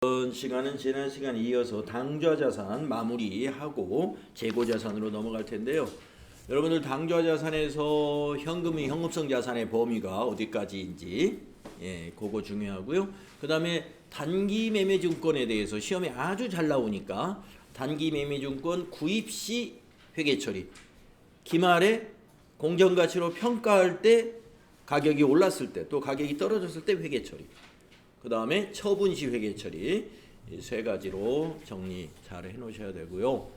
이번 시간은 지난 시간에 이어서 당좌자산 마무리하고 재고자산으로 넘어갈 텐데요. 여러분들 당좌자산에서 현금이 현금성 자산의 범위가 어디까지인지 그거 중요하고요. 그 다음에 단기매매증권에 대해서 시험에 아주 잘 나오니까 단기매매증권 구입 시 회계처리, 기말에 공정가치로 평가할 때 가격이 올랐을 때 또 가격이 떨어졌을 때 회계처리, 그 다음에 처분시 회계처리, 이 세 가지로 정리 잘 해놓으셔야 되고요.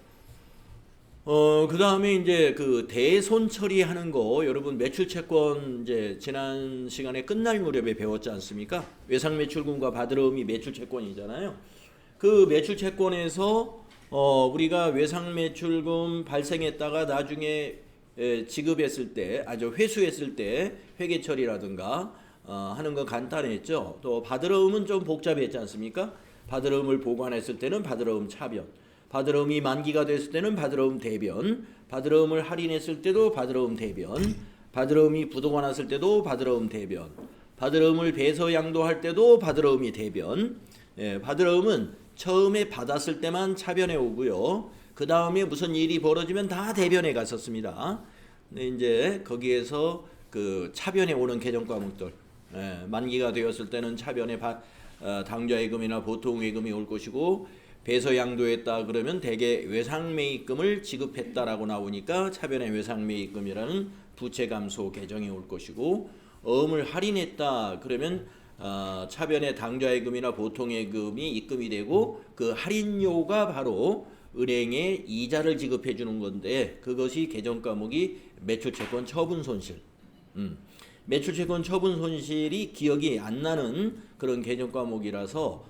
그 다음에 이제 그 대손 처리하는 거 여러분 매출채권 이제 지난 시간에 끝날 무렵에 배웠지 않습니까? 외상매출금과 받으러움이 매출채권이잖아요. 그 매출채권에서 우리가 외상매출금 발생했다가 나중에 지급했을 때, 회수했을 때 회계처리라든가 하는 거 간단했죠. 또 받으러움은 좀 복잡했지 않습니까? 받으러움을 보관했을 때는 받으러움 차변, 받으러움이 만기가 됐을 때는 받으러움 대변, 받으러움을 할인했을 때도 받으러움 대변, 받으러움이 부도가 났을 때도 받으러움 대변, 받으러움을 배서 양도할 때도 받으러움이 대변. 받으러움은 처음에 받았을 때만 차변에 오고요. 그 다음에 무슨 일이 벌어지면 다 대변에 갔었습니다. 근데 이제 거기에서 그 차변에 오는 개정 과목들, 만기가 되었을 때는 차변에 당좌예금이나 보통예금이 올 것이고, 배서 양도했다 그러면 대개 외상매입금을 지급했다라고 나오니까 차변에 외상매입금이라는 부채 감소 개정이 올 것이고, 어음을 할인했다 그러면 차변에 당좌예금이나 보통예금이 입금이 되고 그 할인료가 바로 은행에 이자를 지급해 주는 건데, 그것이 개정 과목이 매출채권 처분손실. 매출채권 처분손실이 기억이 안 나는 그런 개정 과목이라서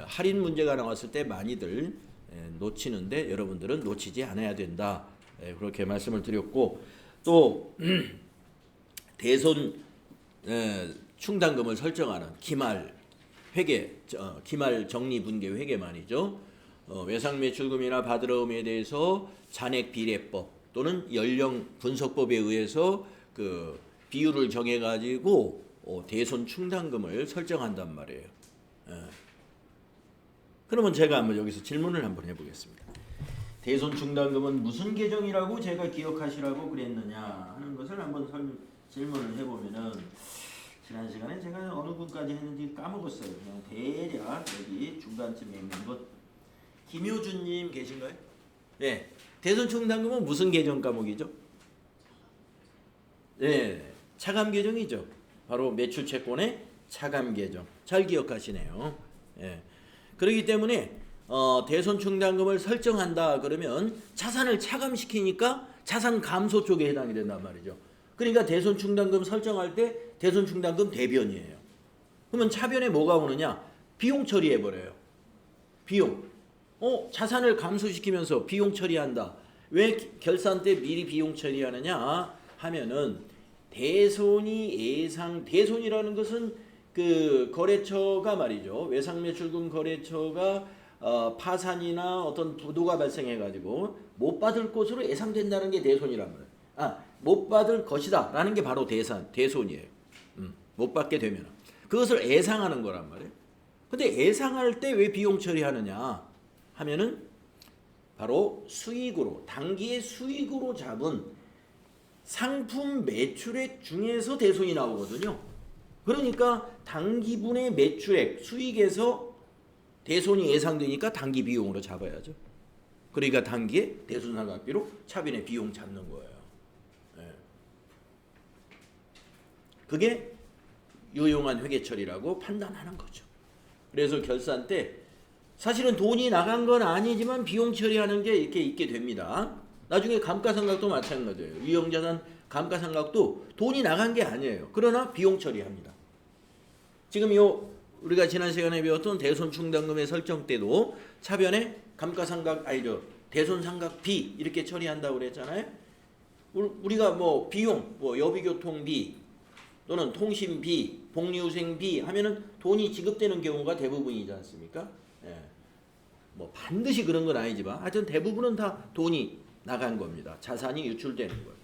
할인 문제가 나왔을 때 많이들 놓치는데 여러분들은 놓치지 않아야 된다. 그렇게 말씀을 드렸고, 또 대손 충당금을 설정하는 기말 회계, 기말 정리분계 회계만이죠. 외상매출금이나 받으러움에 대해서 잔액비례법 또는 연령 분석법에 의해서 그 비율을 정해가지고 대손 충당금을 설정한단 말이에요. 그러면 제가 한번 여기서 질문을 한번 해보겠습니다. 대손 충당금은 무슨 계정이라고 제가 기억하시라고 그랬느냐 하는 것을 한번 질문을 해보면은, 지난 시간에 제가 어느 분까지 했는지 까먹었어요. 그냥 대략 여기 중간쯤에 있는 것. 김효준님 계신가요? 네. 대손 충당금은 무슨 계정 과목이죠? 네, 차감 계정이죠. 바로 매출채권의 차감 계정. 잘 기억하시네요. 네. 그렇기 때문에 대손 충당금을 설정한다 그러면 자산을 차감시키니까 자산 감소 쪽에 해당이 된단 말이죠. 그러니까 대손 충당금 설정할 때 대손 충당금 대변이에요. 그러면 차변에 뭐가 오느냐? 비용 처리해 버려요. 비용. 자산을 감소시키면서 비용 처리한다. 왜 결산 때 미리 비용 처리하느냐 하면은, 대손이라는 것은 그 거래처가 말이죠. 외상매출금 거래처가 파산이나 어떤 부도가 발생해 가지고 못 받을 것으로 예상된다는 게 대손이란 말이에요. 못 받을 것이다 라는 게 바로 대손이에요. 못 받게 되면 그것을 예상하는 거란 말이에요. 근데 예상할 때 왜 비용 처리하느냐 하면은 바로 수익으로, 단기의 수익으로 잡은 상품 매출액 중에서 대손이 나오거든요. 그러니까 단기분의 매출액, 수익에서 대손이 예상되니까 단기 비용으로 잡아야죠. 그러니까 단기에 대손상각비로 차변의 비용 잡는 거예요. 그게 유용한 회계처리라고 판단하는 거죠. 그래서 결산 때 사실은 돈이 나간 건 아니지만 비용 처리하는 게 이렇게 있게 됩니다. 나중에 감가상각도 마찬가지예요. 유형자산 감가상각도 돈이 나간 게 아니에요. 그러나 비용 처리합니다. 지금 우리가 지난 시간에 배웠던 대손 충당금의 설정 때도 차변에 대손상각비 이렇게 처리한다고 그랬잖아요. 우리가 뭐 비용, 여비교통비 또는 통신비, 복리후생비 하면은 돈이 지급되는 경우가 대부분이지 않습니까? 뭐 반드시 그런 건 아니지만 하여튼 대부분은 다 돈이 나간 겁니다. 자산이 유출되는 거예요.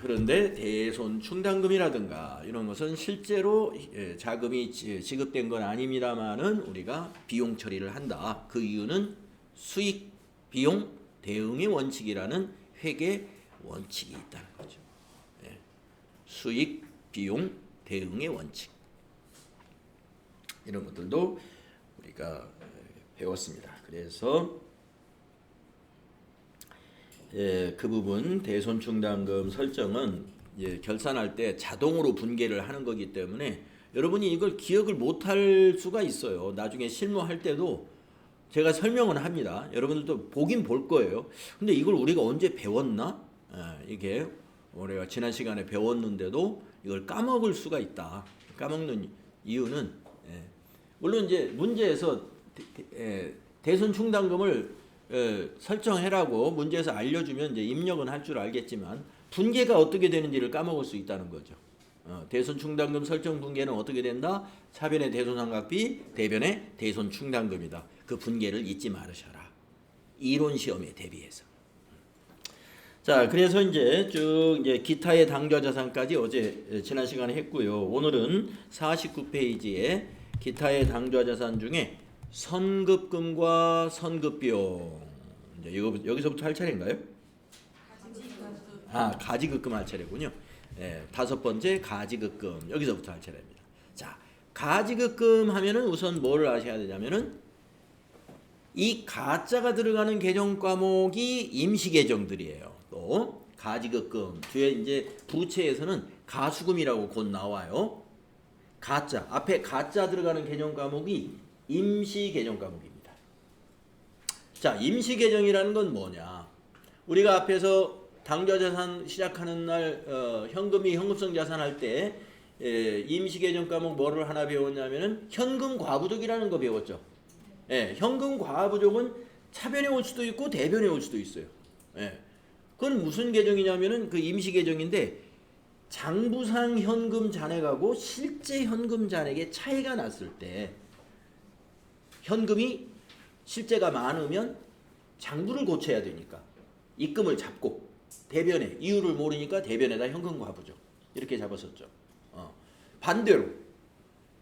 그런데 대손 충당금이라든가 이런 것은 실제로 자금이 지급된 건 아닙니다만은 우리가 비용 처리를 한다. 그 이유는 수익 비용 대응의 원칙이라는 회계 원칙이 있다는 거죠. 수익 비용 대응의 원칙, 이런 것들도 우리가 배웠습니다. 그래서 그 부분 대손충당금 설정은 결산할 때 자동으로 분계를 하는 거기 때문에 여러분이 이걸 기억을 못할 수가 있어요. 나중에 실무할 때도 제가 설명은 합니다. 여러분들도 보긴 볼 거예요. 근데 이걸 우리가 언제 배웠나? 이게 우리가 지난 시간에 배웠는데도 이걸 까먹을 수가 있다. 까먹는 이유는 물론 이제 문제에서 대손충당금을 설정해라고 문제에서 알려주면 이제 입력은 할 줄 알겠지만 분계가 어떻게 되는지를 까먹을 수 있다는 거죠. 대손충당금 설정 분계는 어떻게 된다? 차변의 대손상각비, 대변의 대손충당금이다. 그 분계를 잊지 말으셔라. 이론 시험에 대비해서. 자, 그래서 이제 쭉 이제 기타의 당좌자산까지 어제 지난 시간에 했고요. 오늘은 49페이지에 기타의 당좌자산 중에 선급금과 선급비용. 이제 여기서부터 할 차례인가요? 가지급금 할 차례군요. 다섯 번째 가지급금, 여기서부터 할 차례입니다. 자, 가지급금 하면은 우선 뭐를 아셔야 되냐면은 이 가자가 들어가는 계정 과목이 임시 계정들이에요. 또 가지급금 뒤에 이제 부채에서는 가수금이라고 곧 나와요. 가자 앞에 가자 들어가는 계정 과목이 임시 계정 과목입니다. 자, 임시 계정이라는 건 뭐냐? 우리가 앞에서 당좌자산 시작하는 날 현금이 현금성 자산 할 때 임시 계정 과목 뭐를 하나 배웠냐면은 현금 과부족이라는 거 배웠죠. 현금 과부족은 차변에 올 수도 있고 대변에 올 수도 있어요. 그건 무슨 계정이냐면은 그 임시 계정인데 장부상 현금 잔액하고 실제 현금 잔액의 차이가 났을 때 현금이 실제가 많으면 장부를 고쳐야 되니까 입금을 잡고 대변에 이유를 모르니까 대변에다 현금 과부족 이렇게 잡았었죠. 반대로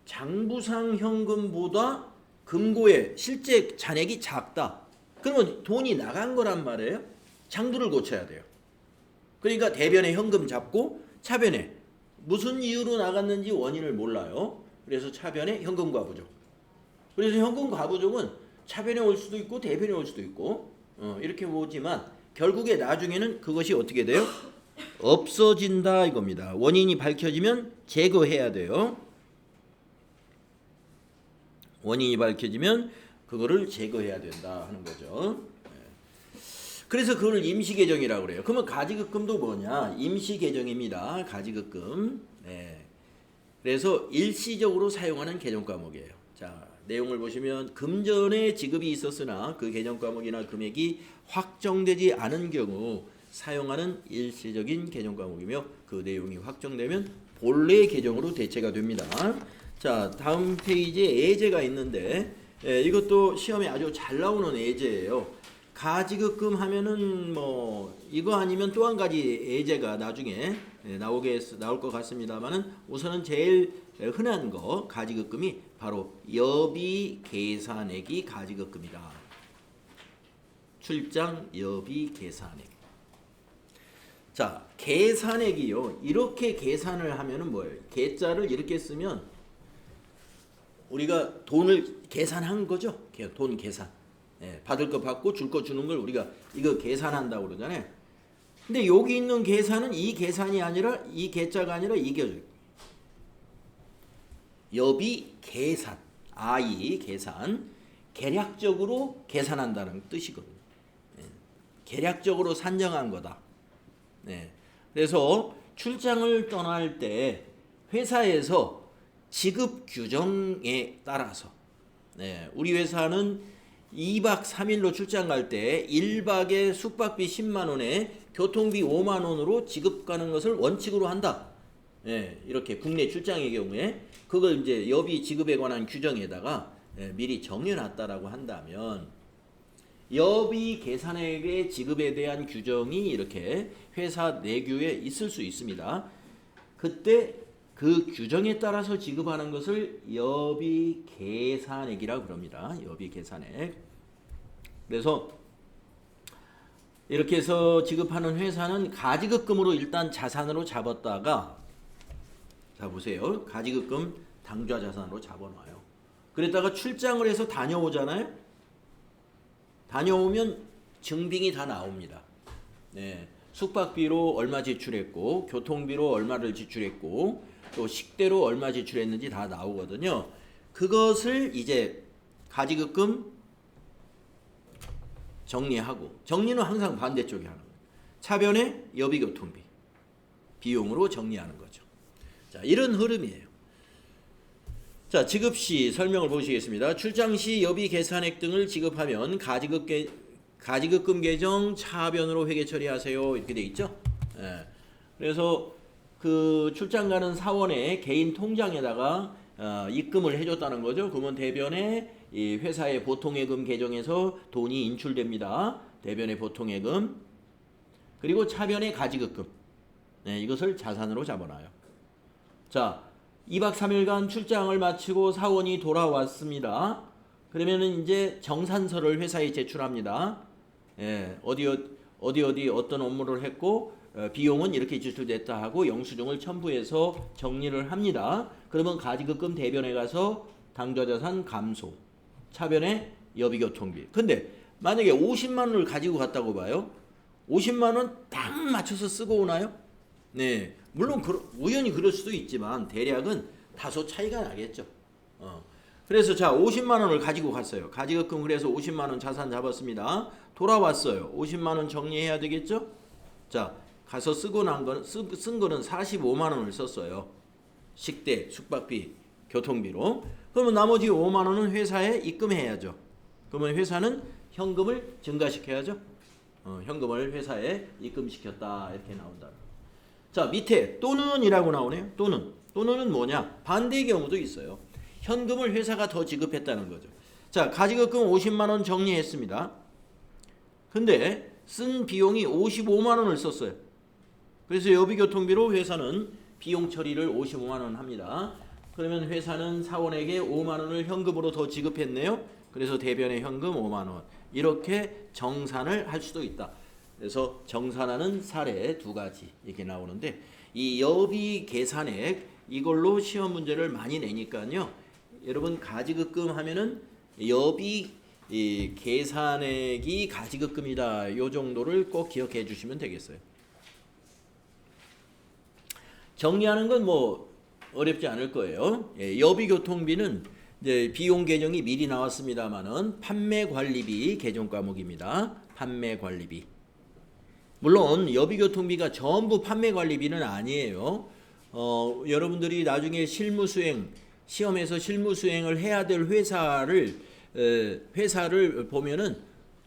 장부상 현금보다 금고의 실제 잔액이 작다. 그러면 돈이 나간 거란 말이에요. 장부를 고쳐야 돼요. 그러니까 대변에 현금 잡고 차변에 무슨 이유로 나갔는지 원인을 몰라요. 그래서 차변에 현금 과부족. 그래서 현금 과부족은 차변에 올 수도 있고 대변에 올 수도 있고 이렇게 오지만 결국에 나중에는 그것이 어떻게 돼요? 없어진다 이겁니다. 원인이 밝혀지면 제거해야 돼요. 원인이 밝혀지면 그거를 제거해야 된다 하는 거죠. 그래서 그걸 임시계정이라고 그래요. 그러면 가지급금도 뭐냐? 임시계정입니다. 가지급금. 그래서 일시적으로 사용하는 계정 과목이에요. 자, 내용을 보시면 금전에 지급이 있었으나 그 계정 과목이나 금액이 확정되지 않은 경우 사용하는 일시적인 계정 과목이며 그 내용이 확정되면 본래 계정으로 대체가 됩니다. 자, 다음 페이지에 예제가 있는데 이것도 시험에 아주 잘 나오는 예제예요. 가지급금 하면은 뭐 이거 아니면 또 한 가지 예제가 나중에 나올 것 같습니다만은 우선은 제일 흔한 거 가지급금이 바로 여비 계산액이 가지급금이다. 출장 여비 계산액. 자, 계산액이요. 이렇게 계산을 하면은 뭐예요? 계자를 이렇게 쓰면 우리가 돈을 계산한 거죠. 돈 계산. 받을 거 받고 줄 거 주는 걸 우리가 이거 계산한다고 그러잖아요. 근데 여기 있는 계산은 이 계산이 아니라 이 계자가 아니라 이게 여비 계산. 계산. 계략적으로 계산한다는 뜻이거든요. 계략적으로 산정한 거다. 그래서 출장을 떠날 때 회사에서 지급 규정에 따라서 우리 회사는 2박 3일로 출장 갈 때 1박에 숙박비 10만 원에 교통비 5만 원으로 지급하는 것을 원칙으로 한다. 이렇게 국내 출장의 경우에 그걸 이제 여비 지급에 관한 규정에다가 미리 정해놨다라고 한다면 여비 계산액의 지급에 대한 규정이 이렇게 회사 내규에 있을 수 있습니다. 그때 그 규정에 따라서 지급하는 것을 여비 계산액이라고 그럽니다. 여비 계산액. 그래서 이렇게 해서 지급하는 회사는 가지급금으로 일단 자산으로 잡았다가, 자 보세요. 가지급금 당좌 자산으로 잡아놔요. 그랬다가 출장을 해서 다녀오잖아요. 다녀오면 증빙이 다 나옵니다. 네. 숙박비로 얼마 지출했고, 교통비로 얼마를 지출했고, 또 식대로 얼마 지출했는지 다 나오거든요. 그것을 이제 가지급금 정리하고, 정리는 항상 반대쪽에 하는 거예요. 차변에 여비교통비 비용으로 정리하는 거죠. 자, 이런 흐름이에요. 자, 지급 시 설명을 보시겠습니다. 출장 시 여비 계산액 등을 지급하면 가지급금 계정 차변으로 회계 처리하세요. 이렇게 돼 있죠. 예. 그래서 그 출장 가는 사원의 개인 통장에다가 입금을 해줬다는 거죠. 그러면 대변에 이 회사의 보통예금 계정에서 돈이 인출됩니다. 대변의 보통예금, 그리고 차변의 가지급금. 네, 이것을 자산으로 잡아놔요. 자, 2박 3일간 출장을 마치고 사원이 돌아왔습니다. 그러면은 이제 정산서를 회사에 제출합니다. 예, 어디 어떤 업무를 했고 비용은 이렇게 지출됐다 하고 영수증을 첨부해서 정리를 합니다. 그러면 가지급금 대변에 가서 당좌자산 감소, 차변에 여비교통비. 근데 만약에 50만 원을 가지고 갔다고 봐요. 50만 원 딱 맞춰서 쓰고 오나요? 네, 물론 우연히 그럴 수도 있지만 대략은 다소 차이가 나겠죠. 그래서 자 50만 원을 가지고 갔어요. 가지급금 그래서 50만 원 자산 잡았습니다. 돌아왔어요. 50만 원 정리해야 되겠죠? 자, 가서 쓴 거는 45만 원을 썼어요. 식대, 숙박비, 교통비로. 그러면 나머지 5만 원은 회사에 입금해야죠. 그러면 회사는 현금을 증가시켜야죠. 현금을 회사에 입금시켰다 이렇게 나온다. 자, 밑에 또는이라고 나오네요. 또는은 뭐냐? 반대의 경우도 있어요. 현금을 회사가 더 지급했다는 거죠. 자, 가지급금 50만 원 정리했습니다. 근데 쓴 비용이 55만 원을 썼어요. 그래서 여비교통비로 회사는 비용 처리를 55만 원 합니다. 그러면 회사는 사원에게 5만 원을 현금으로 더 지급했네요. 그래서 대변의 현금 5만 원. 이렇게 정산을 할 수도 있다. 그래서 정산하는 사례 두 가지 이렇게 나오는데, 이 여비 계산액 이걸로 시험 문제를 많이 내니까요. 여러분 가지급금 하면은 여비 계산액이 가지급금이다. 요 정도를 꼭 기억해 주시면 되겠어요. 정리하는 건 뭐 어렵지 않을 거예요. 예, 여비교통비는 이제 비용 계정이 미리 나왔습니다만은 판매관리비 계정 과목입니다. 판매관리비. 물론 여비교통비가 전부 판매관리비는 아니에요. 여러분들이 나중에 시험에서 실무 수행을 해야 될 회사를 보면은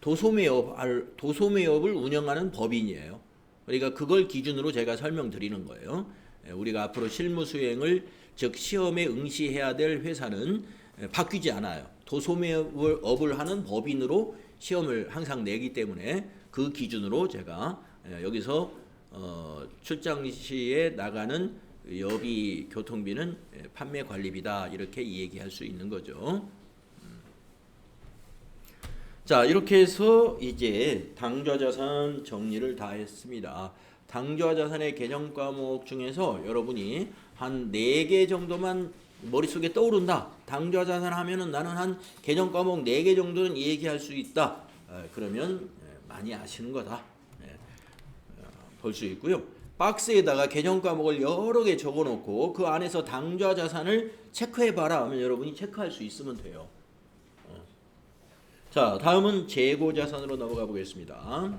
도소매업을 운영하는 법인이에요. 그러니까 그걸 기준으로 제가 설명드리는 거예요. 우리가 앞으로 실무 수행을, 즉 시험에 응시해야 될 회사는 바뀌지 않아요. 도소매업을 하는 법인으로 시험을 항상 내기 때문에 그 기준으로 제가 여기서 출장 시에 나가는 여비 교통비는 판매 관리비다 이렇게 얘기할 수 있는 거죠. 자, 이렇게 해서 이제 당좌자산 정리를 다 했습니다. 당좌자산의 개정 과목 중에서 여러분이 한 4개 정도만 머릿속에 떠오른다. 당좌자산 하면은 나는 한 개정 과목 4개 정도는 얘기할 수 있다. 그러면 많이 아시는 거다. 볼 수 있고요. 박스에다가 개정 과목을 여러 개 적어놓고 그 안에서 당좌자산을 체크해봐라 하면 여러분이 체크할 수 있으면 돼요. 자, 다음은 재고자산으로 넘어가 보겠습니다.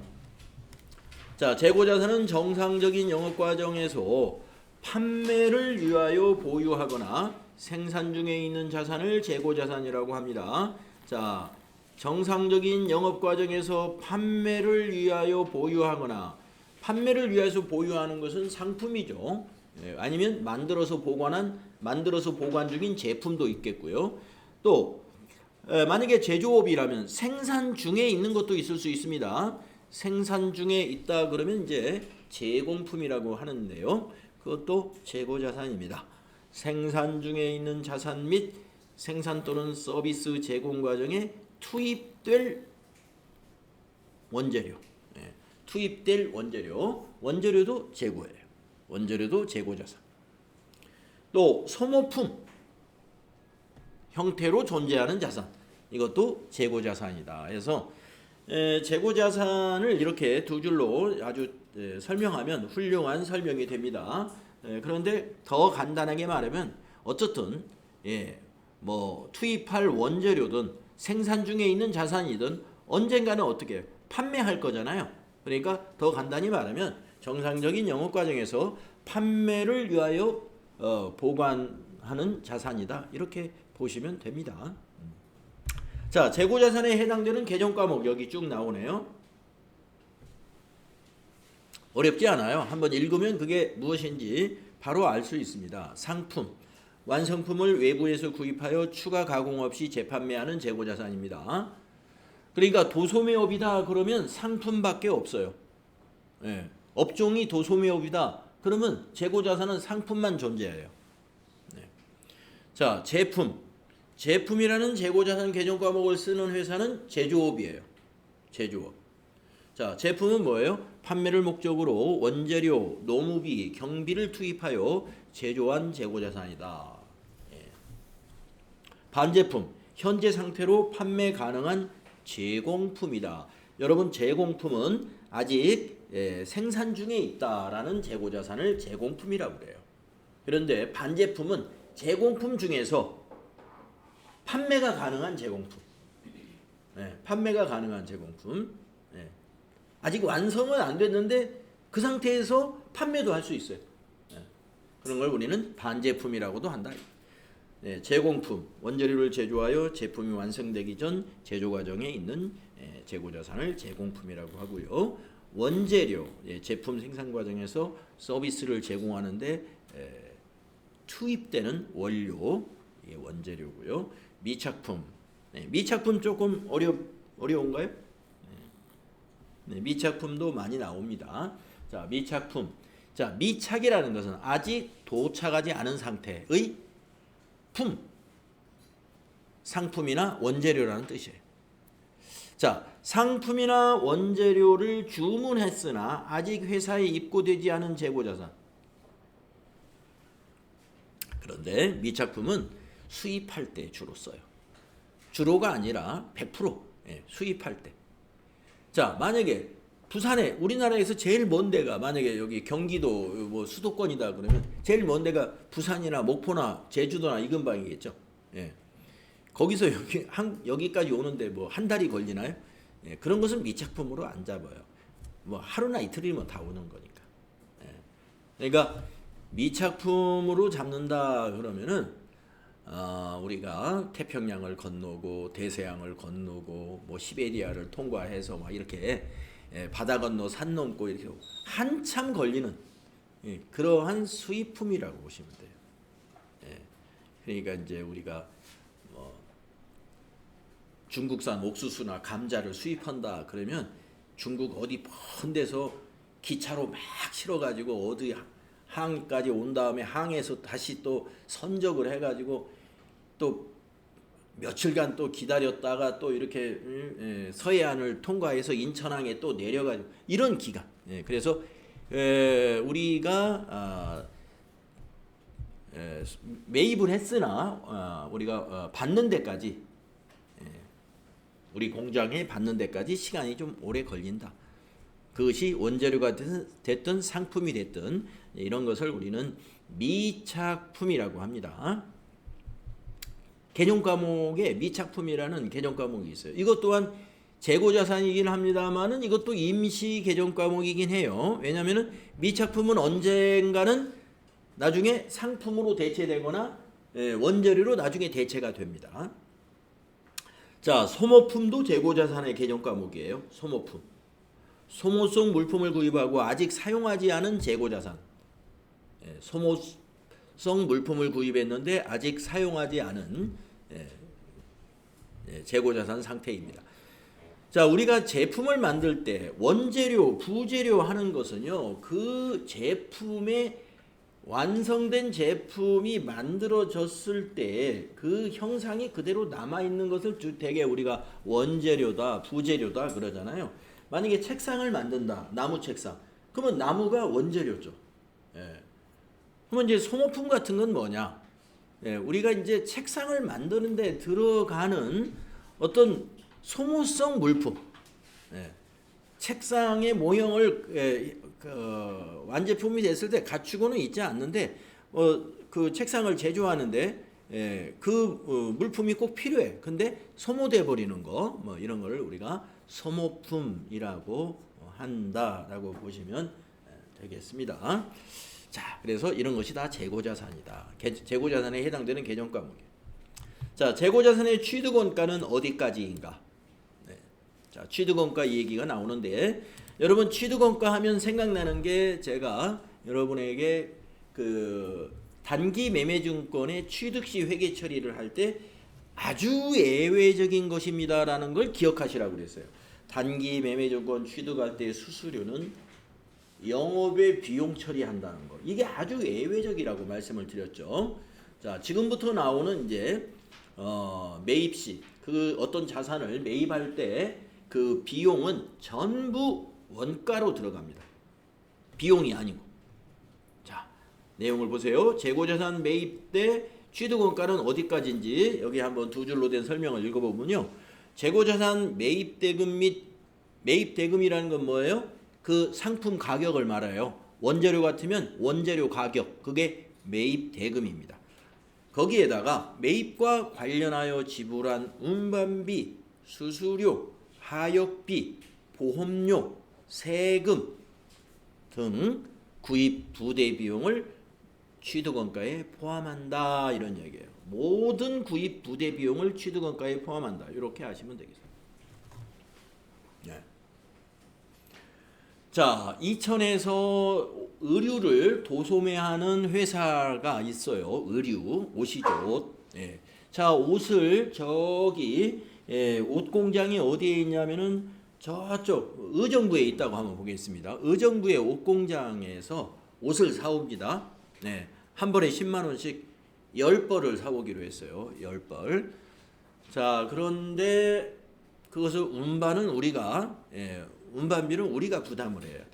자, 재고자산은 정상적인 영업과정에서 판매를 위하여 보유하거나 생산 중에 있는 자산을 재고자산이라고 합니다. 자, 정상적인 영업과정에서 판매를 위하여 보유하거나, 판매를 위해서 보유하는 것은 상품이죠. 아니면 만들어서 보관 중인 제품도 있겠고요. 또 만약에 제조업이라면 생산 중에 있는 것도 있을 수 있습니다. 생산 중에 있다 그러면 이제 제공품이라고 하는데요. 그것도 재고자산입니다. 생산 중에 있는 자산 및 생산 또는 서비스 제공 과정에 투입될 원재료. 투입될 원재료. 원재료도 재고예요. 원재료도 재고자산. 또 소모품 형태로 존재하는 자산. 이것도 재고자산이다. 그래서 재고자산을 이렇게 두 줄로 아주 설명하면 훌륭한 설명이 됩니다. 그런데 더 간단하게 말하면 어쨌든 뭐 투입할 원재료든 생산 중에 있는 자산이든 언젠가는 어떻게 판매할 거잖아요. 그러니까 더 간단히 말하면 정상적인 영업 과정에서 판매를 위하여 보관하는 자산이다. 이렇게 보시면 됩니다. 자, 재고자산에 해당되는 개정 과목 여기 쭉 나오네요. 어렵지 않아요. 한번 읽으면 그게 무엇인지 바로 알 수 있습니다. 상품, 완성품을 외부에서 구입하여 추가 가공 없이 재판매하는 재고자산입니다. 그러니까 도소매업이다 그러면 상품밖에 없어요. 업종이 도소매업이다 그러면 재고자산은 상품만 존재해요. 자, 제품이라는 재고자산 개정 과목을 쓰는 회사는 제조업이에요. 제조업. 자, 제품은 뭐예요? 판매를 목적으로 원재료, 노무비, 경비를 투입하여 제조한 재고자산이다. 반제품, 현재 상태로 판매 가능한 제공품이다. 여러분, 제공품은 아직 생산 중에 있다라는 재고자산을 제공품이라고 그래요. 그런데 반제품은 제공품 중에서 판매가 가능한 제공품. 판매가 가능한 제공품. 아직 완성은 안 됐는데 그 상태에서 판매도 할 수 있어요. 그런 걸 우리는 반제품이라고도 한다. 제공품, 원재료를 제조하여 제품이 완성되기 전 제조 과정에 있는 재고자산을 제공품이라고 하고요. 원재료, 제품 생산 과정에서 서비스를 제공하는데 투입되는 원료, 원재료고요. 미착품, 미착품 조금 어려운가요? 미착품도 많이 나옵니다. 자, 미착품. 자, 미착이라는 것은 아직 도착하지 않은 상태의 품, 상품이나 원재료라는 뜻이에요. 자, 상품이나 원재료를 주문했으나 아직 회사에 입고되지 않은 재고자산. 그런데 미착품은 수입할 때 주로 써요. 주로가 아니라 100% 수입할 때. 자, 만약에 부산에 우리나라에서 제일 먼 데가 만약에 여기 경기도 뭐 수도권이다 그러면 제일 먼 데가 부산이나 목포나 제주도나 이 근방이겠죠. 거기서 여기까지 오는데 뭐 한 달이 걸리나요? 그런 것은 미착품으로 안 잡아요. 뭐 하루나 이틀이면 다 오는 거니까. 그러니까 미착품으로 잡는다 그러면은 우리가 태평양을 건너고 대서양을 건너고 뭐 시베리아를 통과해서 막 이렇게 바다 건너 산 넘고 이렇게 한참 걸리는 그러한 수입품이라고 보시면 돼요. 그러니까 이제 우리가 뭐 중국산 옥수수나 감자를 수입한다 그러면 중국 어디 먼 데서 기차로 막 실어가지고 어디 항까지 온 다음에 항에서 다시 또 선적을 해가지고 또 며칠간 또 기다렸다가 또 이렇게 서해안을 통과해서 인천항에 또 내려가지고 이런 기간. 그래서 우리가 매입을 했으나 우리가 받는 데까지 우리 공장에 받는 데까지 시간이 좀 오래 걸린다. 그것이 원재료가 됐든 상품이 됐든 이런 것을 우리는 미착품이라고 합니다. 개념 과목에 미착품이라는 개념 과목이 있어요. 이것 또한 재고자산이긴 합니다만은 이것도 임시 개념 과목이긴 해요. 왜냐하면은 미착품은 언젠가는 나중에 상품으로 대체되거나 원재료로 나중에 대체가 됩니다. 자, 소모품도 재고자산의 개념 과목이에요. 소모품. 소모성 물품을 구입하고 아직 사용하지 않은 재고자산. 소모성 물품을 구입했는데 아직 사용하지 않은 재고자산 상태입니다. 자, 우리가 제품을 만들 때 원재료, 부재료 하는 것은요, 그 제품의 완성된 제품이 만들어졌을 때 그 형상이 그대로 남아있는 것을 대개 우리가 원재료다, 부재료다 그러잖아요. 만약에 책상을 만든다, 나무 책상. 그러면 나무가 원재료죠. 예. 그러면 이제 소모품 같은 건 뭐냐? 예, 우리가 이제 책상을 만드는데 들어가는 어떤 소모성 물품. 예. 책상의 모형을 완제품이 됐을 때 갖추고는 있지 않는데 그 책상을 제조하는데 물품이 꼭 필요해. 근데 소모돼 버리는 거 뭐 이런 걸 우리가 소모품이라고 한다라고 보시면 되겠습니다. 자, 그래서 이런 것이 다 재고자산이다. 재고자산에 해당되는 개정 과목이에요. 자, 재고자산의 취득원가는 어디까지인가? 자, 취득원가 얘기가 나오는데 여러분 취득원가 하면 생각나는 게 제가 여러분에게 그 단기 매매증권의 취득시 회계 처리를 할 때 아주 예외적인 것입니다라는 걸 기억하시라고 그랬어요. 단기 매매증권 취득할 때 수수료는 영업의 비용 처리한다는 거. 이게 아주 예외적이라고 말씀을 드렸죠. 자, 지금부터 나오는 이제 매입시 그 어떤 자산을 매입할 때 그 비용은 전부 원가로 들어갑니다. 비용이 아니고. 자, 내용을 보세요. 재고자산 매입 때 취득원가는 어디까지인지 여기 한번 두 줄로 된 설명을 읽어보면요. 재고자산 매입대금 및 매입대금이라는 건 뭐예요? 그 상품 가격을 말해요. 원재료 같으면 원재료 가격, 그게 매입대금입니다. 거기에다가 매입과 관련하여 지불한 운반비, 수수료, 하역비, 보험료, 세금 등 구입 부대 비용을 취득원가에 포함한다 이런 얘기예요. 모든 구입 부대 비용을 취득원가에 포함한다. 이렇게 하시면 되겠습니다. 네. 자, 이천에서 의류를 도소매하는 회사가 있어요. 의류, 옷이죠. 네. 자, 옷을 저기 옷 공장이 어디에 있냐면은 저쪽 의정부에 있다고 한번 보겠습니다. 의정부의 옷 공장에서 옷을 사옵니다. 네. 한 벌에 10만 원씩 10벌을 사오기로 했어요. 10벌. 자, 그런데 그것을 운반은 우리가 운반비는 우리가 부담을 해야 돼요.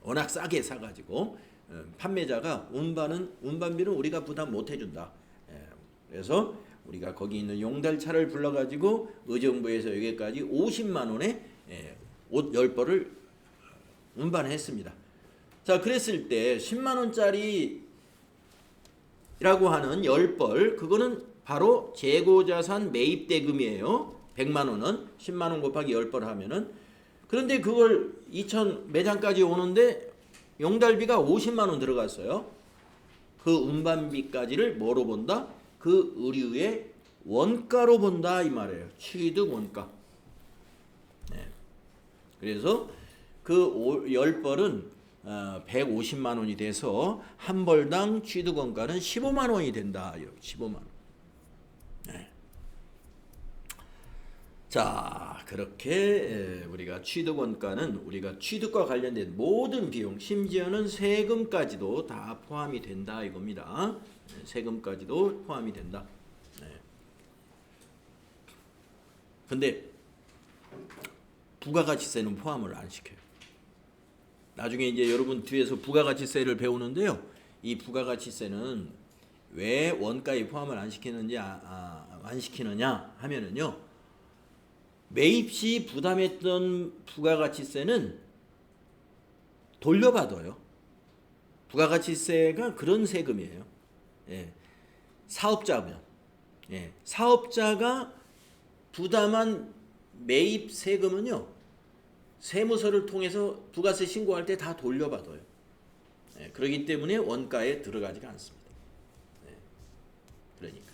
워낙 싸게 사가지고 판매자가 운반비는 우리가 부담 못 해준다. 그래서 우리가 거기 있는 용달차를 불러가지고 의정부에서 여기까지 50만 원에 옷 10벌을 운반했습니다. 자, 그랬을 때 10만 원짜리라고 하는 10벌 그거는 바로 재고자산 매입대금이에요. 100만 원은 10만 원 곱하기 10벌 하면은 그런데 그걸 2천 매장까지 오는데 용달비가 50만 원 들어갔어요. 그 운반비까지를 뭐로 본다? 그 의류의 원가로 본다 이 말이에요. 취득 원가. 네. 그래서 그 10벌은 150만 원이 돼서 한 벌당 취득 원가는 15만 원이 된다. 15만 원. 네. 자, 그렇게 우리가 취득 원가는 우리가 취득과 관련된 모든 비용, 심지어는 세금까지도 다 포함이 된다 이겁니다. 세금까지도 포함이 된다. 네. 근데 부가가치세는 포함을 안 시켜요. 나중에 이제 여러분 뒤에서 부가가치세를 배우는데요. 이 부가가치세는 왜 원가에 포함을 안 시키는지 안 시키느냐 하면은요. 매입 시 부담했던 부가가치세는 돌려받아요. 부가가치세가 그런 세금이에요. 예. 사업자면 사업자가 부담한 매입 세금은요. 세무서를 통해서 부가세 신고할 때 다 돌려받아요. 예. 그렇기 때문에 원가에 들어가지가 않습니다. 예. 그러니까.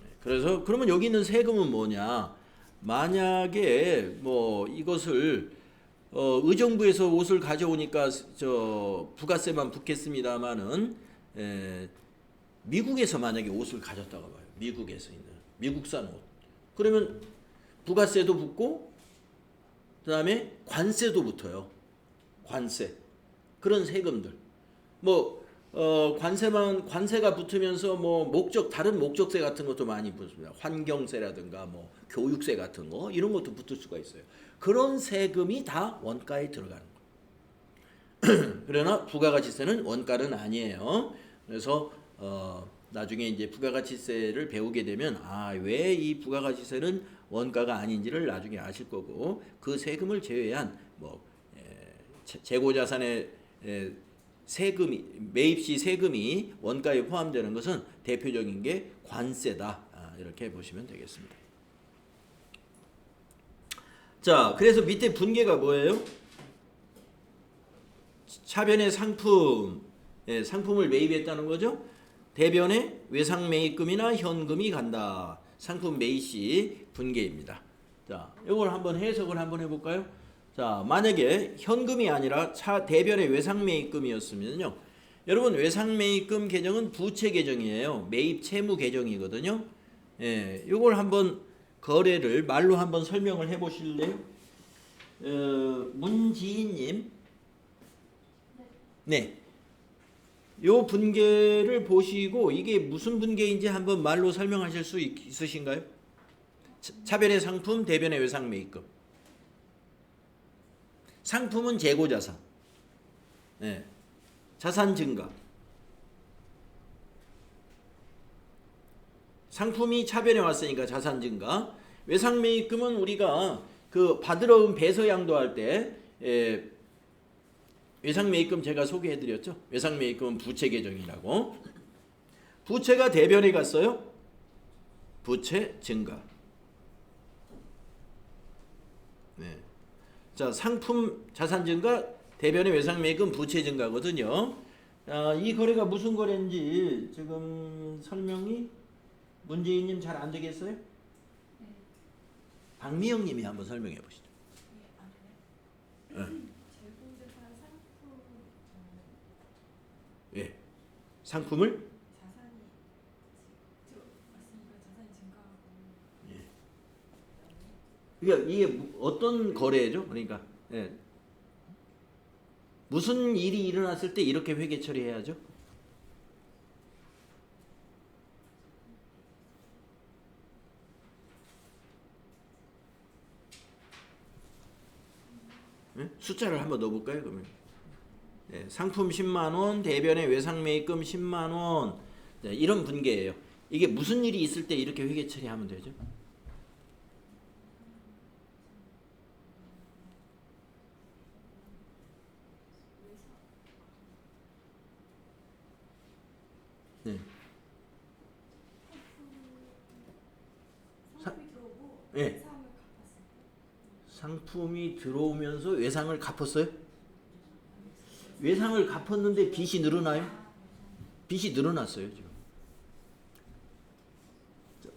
예. 그래서 그러면 여기 있는 세금은 뭐냐? 만약에 뭐 이것을 의정부에서 옷을 가져오니까 저 부가세만 붙겠습니다마는 미국에서 만약에 옷을 가졌다가 봐요. 미국에서 있는 미국산 옷. 그러면 부가세도 붙고 그다음에 관세도 붙어요. 관세. 그런 세금들. 뭐 관세가 붙으면서 뭐 다른 목적세 같은 것도 많이 붙습니다. 환경세라든가 뭐 교육세 같은 거 이런 것도 붙을 수가 있어요. 그런 세금이 다 원가에 들어가는 거예요. 그러나 부가가치세는 원가는 아니에요. 그래서 나중에 이제 부가가치세를 배우게 되면 왜 이 부가가치세는 원가가 아닌지를 나중에 아실 거고, 그 세금을 제외한 뭐 재고자산의 세금이 매입 시 세금이 원가에 포함되는 것은 대표적인 게 관세다. 이렇게 보시면 되겠습니다. 자, 그래서 밑에 분계가 뭐예요? 차변의 상품을 매입했다는 거죠. 대변에 외상 매입금이나 현금이 간다. 상품 매입 시 분계입니다. 자, 이걸 한번 해석을 한번 해볼까요? 자, 만약에 현금이 아니라 대변의 외상 매입금이었으면요. 여러분, 외상 매입금 계정은 부채 계정이에요. 매입 채무 계정이거든요. 이걸 한번 거래를 말로 한번 설명을 해보실래요? 문지인님. 네. 요 분계를 보시고 이게 무슨 분계인지 한번 말로 설명하실 수 있으신가요? 차변의 상품, 대변의 외상 매입금. 상품은 재고자산. 자산 증가. 상품이 차변에 왔으니까 자산 증가. 외상 매입금은 우리가 그 받으러 온 배서 양도할 때 외상 매입금 제가 소개해 드렸죠. 외상 매입금은 부채 계정이라고. 부채가 대변에 갔어요. 부채 증가. 자, 상품 자산 증가, 대변의 외상 매입금 부채 증가거든요. 이 거래가 무슨 거래인지 지금 설명이 문재인님 잘 안 되겠어요? 네. 박미영님이 한번 설명해 보시죠. 재고자산 상품. 상품을 자산이 맞습니까? 자산이 증가하고. 그러니까 이게 어떤 거래죠? 그러니까 무슨 일이 일어났을 때 이렇게 회계 처리해야죠? 숫자를 한번 넣어볼까요? 그러면 상품 10만 원, 대변의 외상 매입금 10만 원. 이런 분계예요. 이게 무슨 일이 있을 때 이렇게 회계 처리하면 되죠? 상품이 들어오고 네. 외상을 갚았어요. 상품이 들어오면서 외상을 갚았어요? 외상을 갚았는데 빚이 늘어나요? 빚이 늘어났어요, 지금.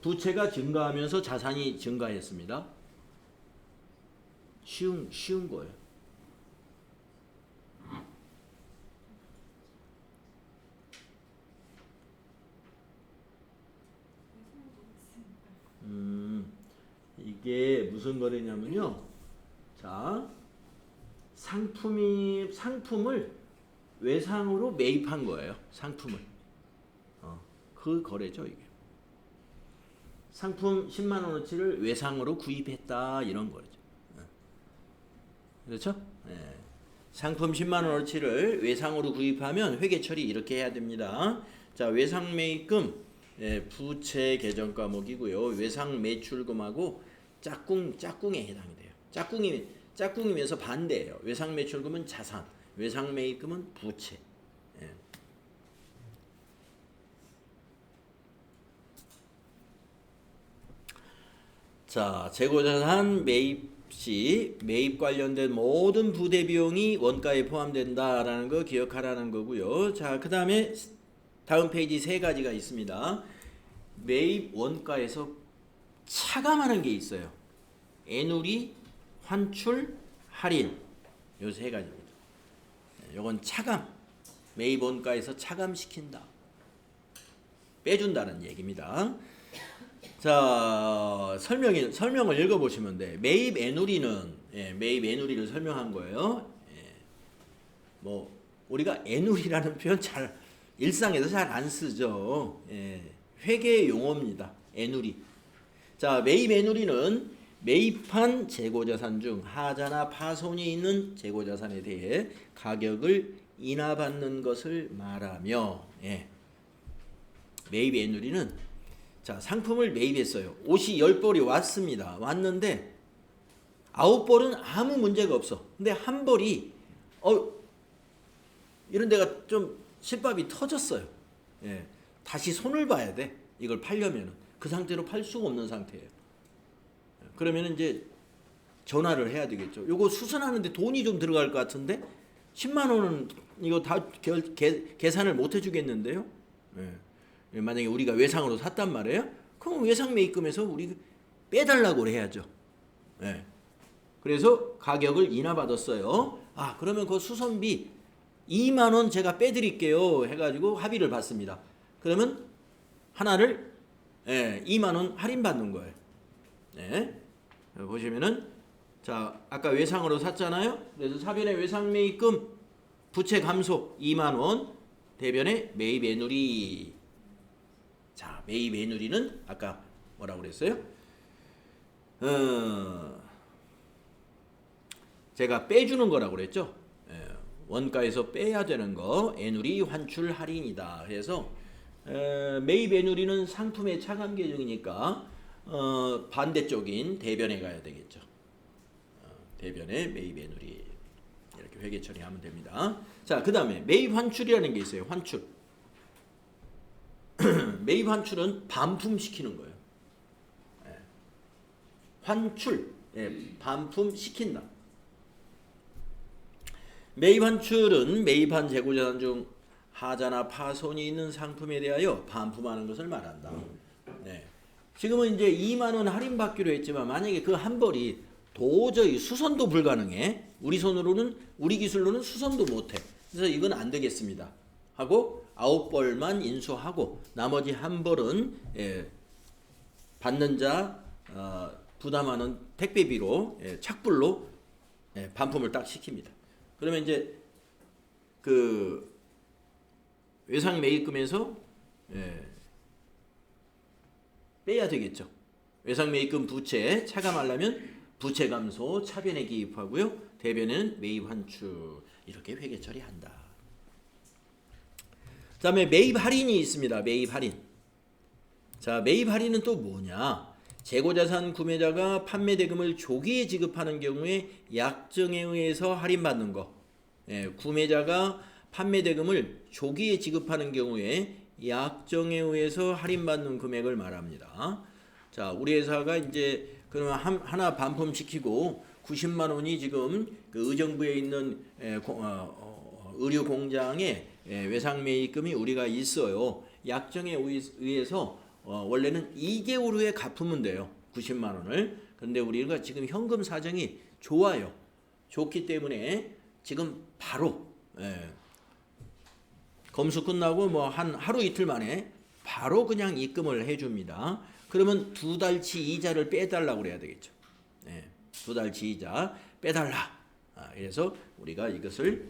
부채가 증가하면서 자산이 증가했습니다. 쉬운 거예요. 이게 무슨 거래냐면요. 자, 상품을 외상으로 매입한 거예요. 상품을. 그 거래죠, 이게. 상품 10만 원어치를 외상으로 구입했다, 이런 거죠. 그렇죠? 상품 10만 원어치를 외상으로 구입하면 회계 처리 이렇게 해야 됩니다. 자, 외상 매입금 부채 계정 과목이고요. 외상 매출금하고 짝꿍에 해당이 돼요. 짝꿍이면서 반대예요. 외상 매출금은 자산, 외상 매입금은 부채. 자, 재고자산 매입 시 매입 관련된 모든 부대 비용이 원가에 포함된다라는 거 기억하라는 거고요. 자, 그 다음에 다음 페이지 세 가지가 있습니다. 매입 원가에서 차감하는 게 있어요. 애누리, 환출, 할인. 요 세 가지입니다. 요건 차감. 매입 원가에서 차감시킨다. 빼준다는 얘기입니다. 자, 설명을 읽어보시면 돼. 매입 애누리는 매입 애누리를 설명한 거예요. 뭐 우리가 애누리라는 표현 잘 일상에서 잘 안 쓰죠. 회계 용어입니다. 애누리. 자, 매입 애누리는 매입한 재고자산 중 하자나 파손이 있는 재고자산에 대해 가격을 인하받는 것을 말하며, 매입 애누리는 자, 상품을 매입했어요. 옷이 10벌이 왔습니다. 왔는데 9벌은 아무 문제가 없어. 근데 한 벌이 이런 데가 좀 실밥이 터졌어요. 다시 손을 봐야 돼. 이걸 팔려면은 그 상태로 팔 수가 없는 상태예요. 그러면 이제 전화를 해야 되겠죠. 요거 수선하는데 돈이 좀 들어갈 것 같은데 10만 원은 이거 다 계산을 못 해주겠는데요. 만약에 우리가 외상으로 샀단 말이에요. 그럼 외상 매입금에서 우리 빼달라고 해야죠. 그래서 가격을 인하받았어요. 그러면 그 수선비 2만 원 제가 빼드릴게요 해가지고 합의를 받습니다. 그러면 하나를 2만 원 할인받는 거예요. 보시면은 자, 아까 외상으로 샀잖아요. 그래서 사변의 외상 매입금 부채 감소 2만 원, 대변의 매입 애누리. 자, 매입 애누리는 아까 뭐라고 그랬어요? 제가 빼주는 거라고 그랬죠. 원가에서 빼야 되는 거 애누리 환출 할인이다. 그래서 매입 애누리는 상품의 차감 계정이니까 반대쪽인 대변에 가야 되겠죠. 대변에 매입 애누리 이렇게 회계 처리하면 됩니다. 자, 그 다음에 매입 환출이라는 게 있어요. 환출. 매입 환출은 반품시키는 거예요. 환출, 반품시킨다. 매입 환출은 매입한 재고자산 중 하자나 파손이 있는 상품에 대하여 반품하는 것을 말한다. 지금은 이제 2만 원 할인받기로 했지만 만약에 그 한 벌이 도저히 수선도 불가능해. 우리 기술로는 수선도 못해. 그래서 이건 안 되겠습니다. 하고 9벌만 인수하고 나머지 한 벌은 받는 자 부담하는 택배비로 착불로 반품을 딱 시킵니다. 그러면 이제 그 외상 매입금에서 빼야 되겠죠. 외상 매입금 부채 차감하려면 부채 감소 차변에 기입하고요. 대변에는 매입 환출 이렇게 회계 처리한다. 그다음에 매입 할인이 있습니다. 매입 할인. 자, 매입 할인은 또 뭐냐? 재고자산 구매자가 판매 대금을 조기에 지급하는 경우에 약정에 의해서 할인받는 거. 구매자가 판매 대금을 조기에 지급하는 경우에 약정에 의해서 할인받는 금액을 말합니다. 자, 우리 회사가 이제 그러면 하나 반품시키고 90만 원이 지금 그 의정부에 있는 의류 공장에 외상 매입금이 우리가 있어요. 약정에 의해서 원래는 2개월 후에 갚으면 돼요. 90만 원을. 그런데 우리가 지금 현금 사정이 좋아요. 좋기 때문에 지금 바로 검수 끝나고 뭐 한 하루 이틀 만에 바로 그냥 입금을 해줍니다. 그러면 2달치 이자를 빼달라고 그래야 되겠죠. 2달치 이자 빼달라. 그래서 우리가 이것을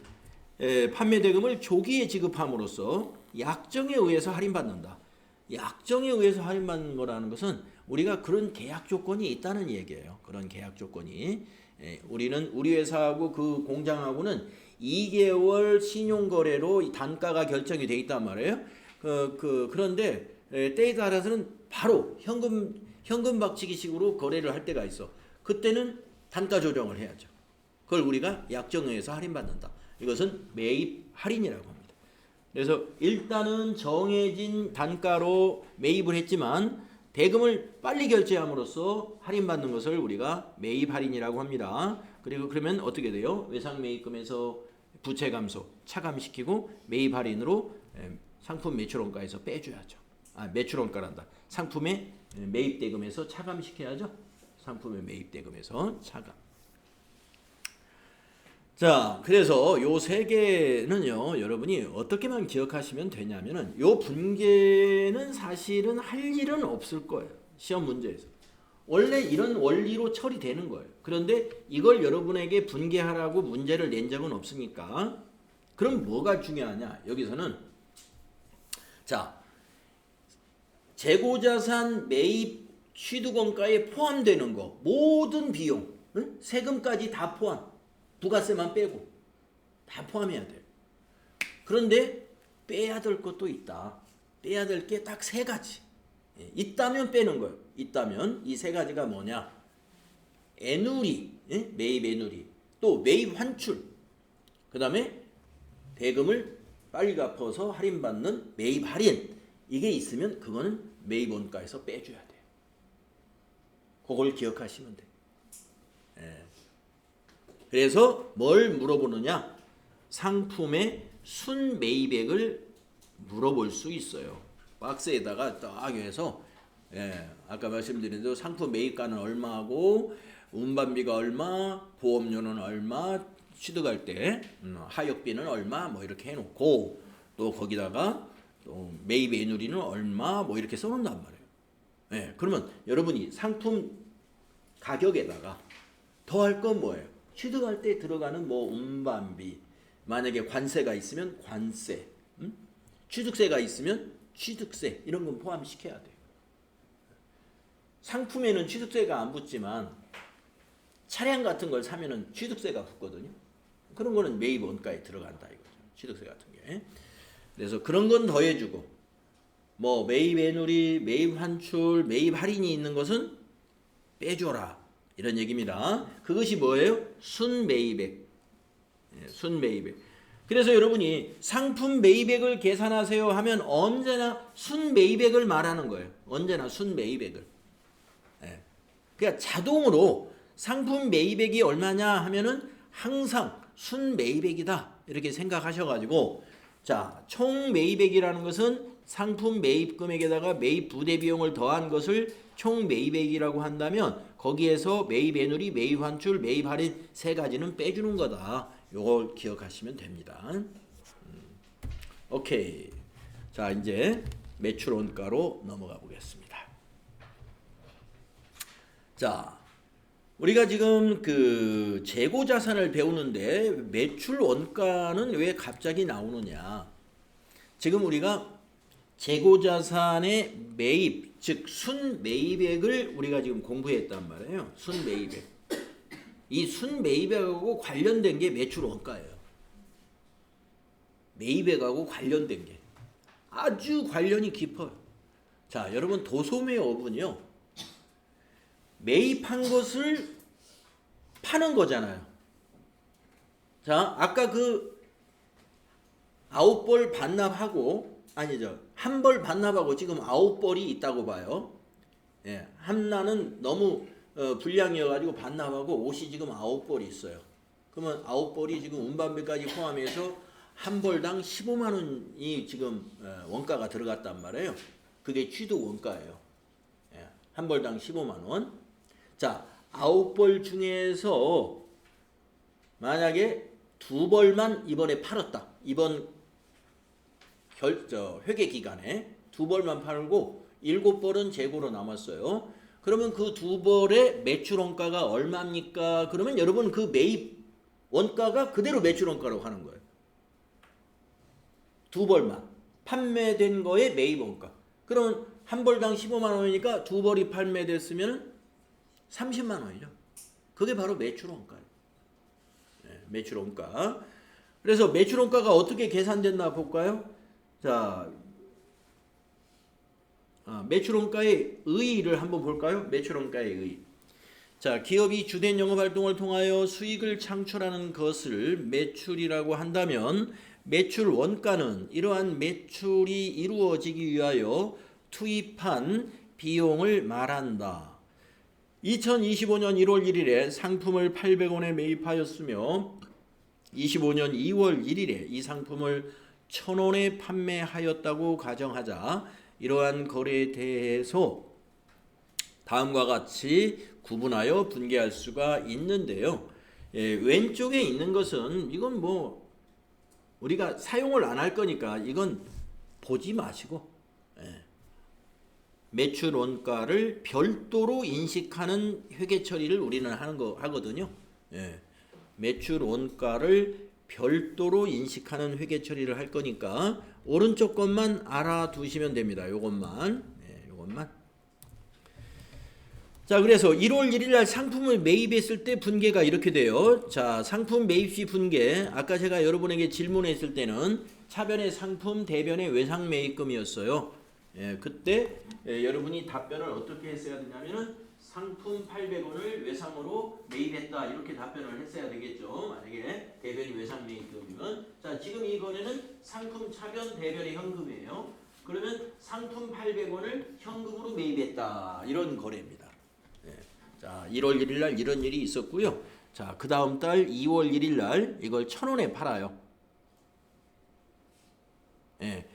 판매 대금을 조기에 지급함으로써 약정에 의해서 할인받는다. 약정에 의해서 할인받는 거라는 것은 우리가 그런 계약 조건이 있다는 얘기예요. 그런 계약 조건이. 우리는 우리 회사하고 그 공장하고는 2개월 신용거래로 단가가 결정이 돼 있단 말이에요. 그런데 때에 따라서는 바로 현금 박치기식으로 거래를 할 때가 있어. 그때는 단가 조정을 해야죠. 그걸 우리가 약정에 의해서 할인받는다. 이것은 매입 할인이라고 합니다. 그래서 일단은 정해진 단가로 매입을 했지만 대금을 빨리 결제함으로써 할인받는 것을 우리가 매입 할인이라고 합니다. 그리고 그러면 어떻게 돼요? 외상 매입금에서 부채 감소 차감시키고 매입 할인으로 상품 매출원가에서 빼줘야죠. 매출원가란다. 상품의 매입 대금에서 차감시켜야죠. 상품의 매입 대금에서 차감. 자, 그래서 요 세 개는요, 여러분이 어떻게만 기억하시면 되냐면은 요 분계는 사실은 할 일은 없을 거예요. 시험 문제에서. 원래 이런 원리로 처리되는 거예요. 그런데 이걸 여러분에게 분개하라고 문제를 낸 적은 없으니까. 그럼 뭐가 중요하냐? 여기서는 자, 재고자산 매입 취득원가에 포함되는 거 모든 비용, 응? 세금까지 다 포함, 부가세만 빼고 다 포함해야 돼요. 그런데 빼야 될 것도 있다. 빼야 될 게 딱 세 가지. 있다면 빼는 거예요. 있다면 이 세 가지가 뭐냐? 애누리, 매입 애누리, 또 매입 환출, 그 다음에 대금을 빨리 갚아서 할인받는 매입 할인. 이게 있으면 그거는 매입 원가에서 빼줘야 돼요. 그걸 기억하시면 돼요. 그래서 뭘 물어보느냐? 상품의 순매입액을 물어볼 수 있어요. 박스에다가 딱 해서 아까 말씀드린 대로 상품 매입가는 얼마고 운반비가 얼마, 보험료는 얼마, 취득할 때 하역비는 얼마 뭐 이렇게 해놓고 또 거기다가 또 매입 애누리는 얼마 뭐 이렇게 써놓는단 말이에요. 그러면 여러분이 상품 가격에다가 더할 건 뭐예요? 취득할 때 들어가는 뭐 운반비, 만약에 관세가 있으면 관세, 취득세가 있으면 취득세 이런 건 포함시켜야 돼요. 상품에는 취득세가 안 붙지만 차량 같은 걸 사면은 취득세가 붙거든요. 그런 거는 매입 원가에 들어간다 이거죠. 취득세 같은 게. 그래서 그런 건 더해주고 뭐 매입 애누리, 매입 환출, 매입 할인이 있는 것은 빼줘라 이런 얘기입니다. 그것이 뭐예요? 순매입액. 순매입액. 그래서 여러분이 상품 매입액을 계산하세요 하면 언제나 순매입액을 말하는 거예요. 언제나 순매입액을. 그러니까 자동으로 상품 매입액이 얼마냐 하면은 항상 순매입액이다 이렇게 생각하셔가지고 자, 총 매입액이라는 것은 상품 매입 금액에다가 매입 부대 비용을 더한 것을 총 매입액이라고 한다면 거기에서 매입 애누리, 매입 환출, 매입 할인 세 가지는 빼주는 거다. 요걸 기억하시면 됩니다. 오케이. 자, 이제 매출 원가로 넘어가 보겠습니다. 자, 우리가 지금 그 재고 자산을 배우는데 매출 원가는 왜 갑자기 나오느냐? 지금 우리가 재고 자산의 매입, 즉 순매입액을 우리가 지금 공부했단 말이에요. 순매입액. 이 순매입액하고 관련된 게 매출 원가예요. 매입액하고 관련된 게 아주 관련이 깊어요. 자, 여러분 도소매업은요. 매입한 것을 파는 거잖아요. 자, 아까 그 9벌 반납하고 아니죠. 한 벌 반납하고 지금 9벌이 있다고 봐요. 하나는 너무 불량이어가지고 반납하고 옷이 지금 9벌이 있어요. 그러면 9벌이 지금 운반비까지 포함해서 한 벌당 15만 원이 지금 원가가 들어갔단 말이에요. 그게 취득 원가예요. 한 벌당 15만 원. 자, 9벌 중에서 만약에 2벌만 이번에 팔았다. 이번 회계 기간에 2벌만 팔고 7벌은 재고로 남았어요. 그러면 그 2벌의 매출 원가가 얼마입니까? 그러면 여러분 그 매입 원가가 그대로 매출 원가라고 하는 거예요. 2벌만 판매된 거에 매입 원가. 그러면 한 벌당 15만 원이니까 2벌이 판매됐으면 30만 원이죠. 그게 바로 매출 원가예요. 매출 원가. 그래서 매출 원가가 어떻게 계산됐나 볼까요? 자, 매출 원가의 의의를 한번 볼까요? 매출 원가의 의의. 자, 기업이 주된 영업 활동을 통하여 수익을 창출하는 것을 매출이라고 한다면 매출 원가는 이러한 매출이 이루어지기 위하여 투입한 비용을 말한다. 2025년 1월 1일에 상품을 800원에 매입하였으며 25년 2월 1일에 이 상품을 1,000원에 판매하였다고 가정하자 이러한 거래에 대해서 다음과 같이 구분하여 분개할 수가 있는데요. 왼쪽에 있는 것은 이건 뭐 우리가 사용을 안 할 거니까 이건 보지 마시고 매출 원가를 별도로 인식하는 회계 처리를 우리는 하거든요. 예. 매출 원가를 별도로 인식하는 회계 처리를 할 거니까 오른쪽 것만 알아두시면 됩니다. 요것만. 네, 요것만. 자, 그래서 1월 1일 날 상품을 매입했을 때 분계가 이렇게 돼요. 자, 상품 매입 시 분계. 아까 제가 여러분에게 질문했을 때는 차변의 상품, 대변의 외상 매입금이었어요. 예, 그때 여러분이 답변을 어떻게 했어야 되냐면은 상품 800원을 외상으로 매입했다 이렇게 답변을 했어야 되겠죠. 만약에 대변이 외상 매입금이면. 자, 지금 이거는 상품 차변 대변의 현금이에요. 그러면 상품 800원을 현금으로 매입했다 이런 거래입니다. 예. 자, 1월 1일 날 이런 일이 있었고요. 자, 그 다음 달 2월 1일 날 이걸 1,000원에 팔아요. 예.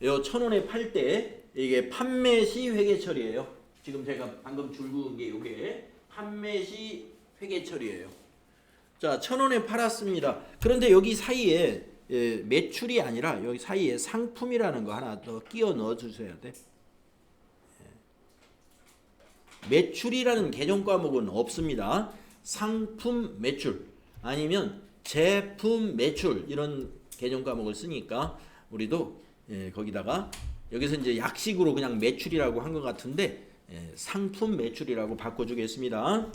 요 1,000원에 팔 때 이게 판매 시 회계 처리예요. 지금 제가 방금 줄 그은 게 이게 판매 시 회계 처리예요. 자, 1,000원에 팔았습니다. 그런데 여기 사이에 매출이 아니라 여기 사이에 상품이라는 거 하나 더 끼워 넣어 주셔야 돼. 매출이라는 개정 과목은 없습니다. 상품 매출 아니면 제품 매출 이런 개정 과목을 쓰니까 우리도 거기다가 여기서 이제 약식으로 그냥 매출이라고 한 것 같은데 상품 매출이라고 바꿔주겠습니다.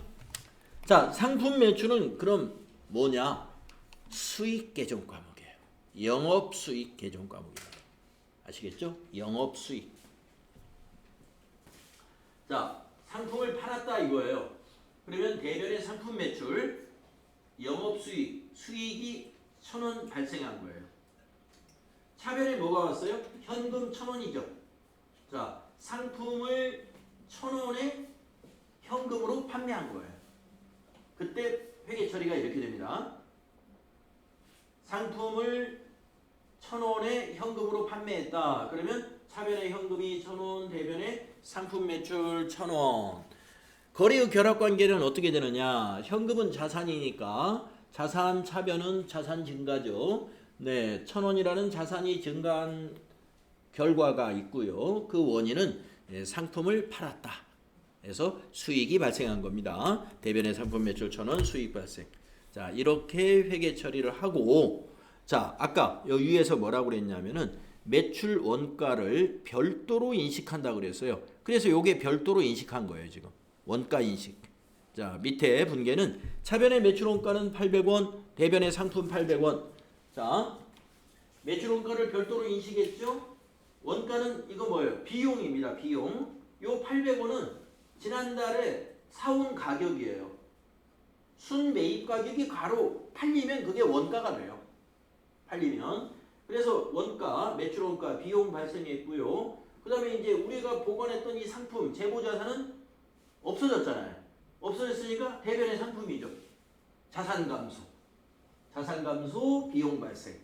자, 상품 매출은 그럼 뭐냐? 수익 개정 과목이에요. 영업 수익 개정 과목이에요. 아시겠죠? 영업 수익. 자, 상품을 팔았다 이거예요. 그러면 대변의 상품 매출, 영업 수익, 수익이 1,000원 발생한 거예요. 차변에 뭐가 왔어요? 현금 1,000원이죠. 자, 상품을 1,000원에 현금으로 판매한 거예요. 그때 회계 처리가 이렇게 됩니다. 상품을 1,000원에 현금으로 판매했다. 그러면 차변의 현금이 1,000원, 대변의 상품 매출 1,000원. 거래의 결합 관계는 어떻게 되느냐? 현금은 자산이니까 자산 차변은 자산 증가죠. 네, 1,000원이라는 자산이 증가한 결과가 있고요. 그 원인은 상품을 팔았다. 그래서 수익이 발생한 겁니다. 대변의 상품 매출 1,000원 수익 발생. 자, 이렇게 회계 처리를 하고, 자, 아까 여기 위에서 뭐라고 그랬냐면은 매출 원가를 별도로 인식한다 그랬어요. 그래서 요게 별도로 인식한 거예요, 지금. 원가 인식. 자, 밑에 분계는 차변의 매출 원가는 800원, 대변의 상품 800원. 자, 매출 원가를 별도로 인식했죠? 원가는 이거 뭐예요? 비용입니다. 비용. 요 800원은 지난달에 사온 가격이에요. 순 매입 가격이 가로 팔리면 그게 원가가 돼요. 팔리면. 그래서 원가, 매출 원가, 비용 발생했고요. 그 다음에 이제 우리가 보관했던 이 상품, 재고자산은 없어졌잖아요. 없어졌으니까 대변의 상품이죠. 자산 감소. 자산 감소, 비용 발생.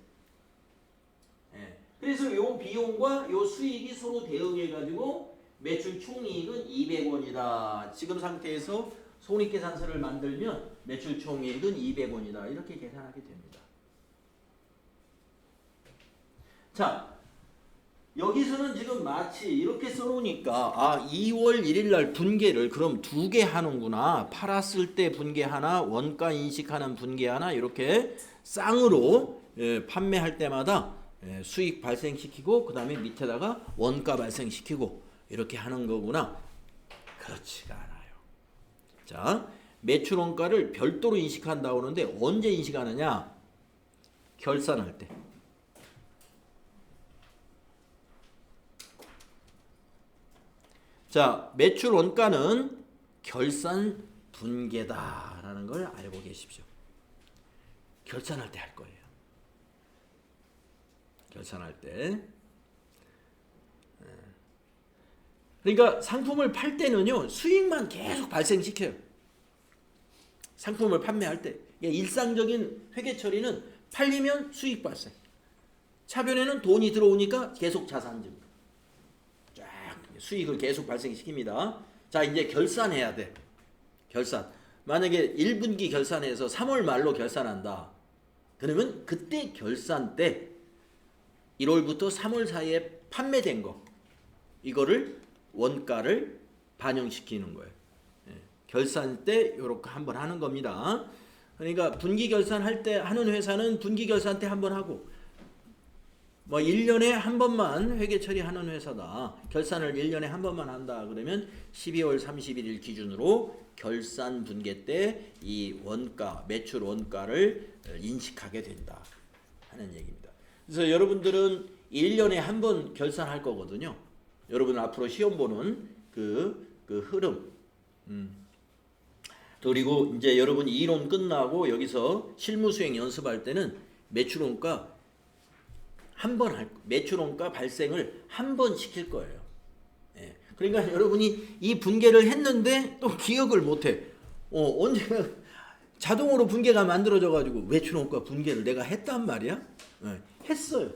예. 그래서 요 비용과 요 수익이 서로 대응해가지고 매출 총이익은 200원이다. 지금 상태에서 손익계산서를 만들면 매출 총이익은 200원이다. 이렇게 계산하게 됩니다. 자, 여기서는 지금 마치 이렇게 써놓으니까 2월 1일 날 분계를 그럼 두 개 하는구나. 팔았을 때 분계 하나, 원가 인식하는 분계 하나 이렇게 쌍으로 판매할 때마다 수익 발생시키고 그 다음에 밑에다가 원가 발생시키고 이렇게 하는 거구나. 그렇지가 않아요. 자, 매출 원가를 별도로 인식한다고 하는데 언제 인식하느냐? 결산할 때. 자, 매출 원가는 결산 분계다라는 걸 알고 계십시오. 결산할 때 할 거예요. 결산할 때. 그러니까 상품을 팔 때는요, 수익만 계속 발생시켜요. 상품을 판매할 때. 일상적인 회계 처리는 팔리면 수익 발생. 차변에는 돈이 들어오니까 계속 자산 증가. 수익을 계속 발생시킵니다. 자, 이제 결산해야 돼. 결산. 만약에 1분기 결산해서 3월 말로 결산한다. 그러면 그때 결산 때 1월부터 3월 사이에 판매된 거 이거를 원가를 반영시키는 거예요. 예, 결산 때 이렇게 한번 하는 겁니다. 그러니까 분기 결산할 때 하는 회사는 분기 결산 때 한번 하고 뭐 1년에 한 번만 회계 처리하는 회사다. 결산을 1년에 한 번만 한다. 그러면 12월 31일 기준으로 결산 분기 때 이 원가, 매출 원가를 인식하게 된다 하는 얘기입니다. 그래서 여러분들은 1년에 한 번 결산할 거거든요. 여러분 앞으로 시험 보는 그 흐름. 그리고 이제 여러분 이론 끝나고 여기서 실무 수행 연습할 때는 매출원가 매출원가 발생을 한 번 시킬 거예요. 예. 그러니까 여러분이 이 분계를 했는데 또 기억을 못해. 언제가 자동으로 분계가 만들어져 가지고 매출원가 분계를 내가 했단 말이야. 예. 했어요.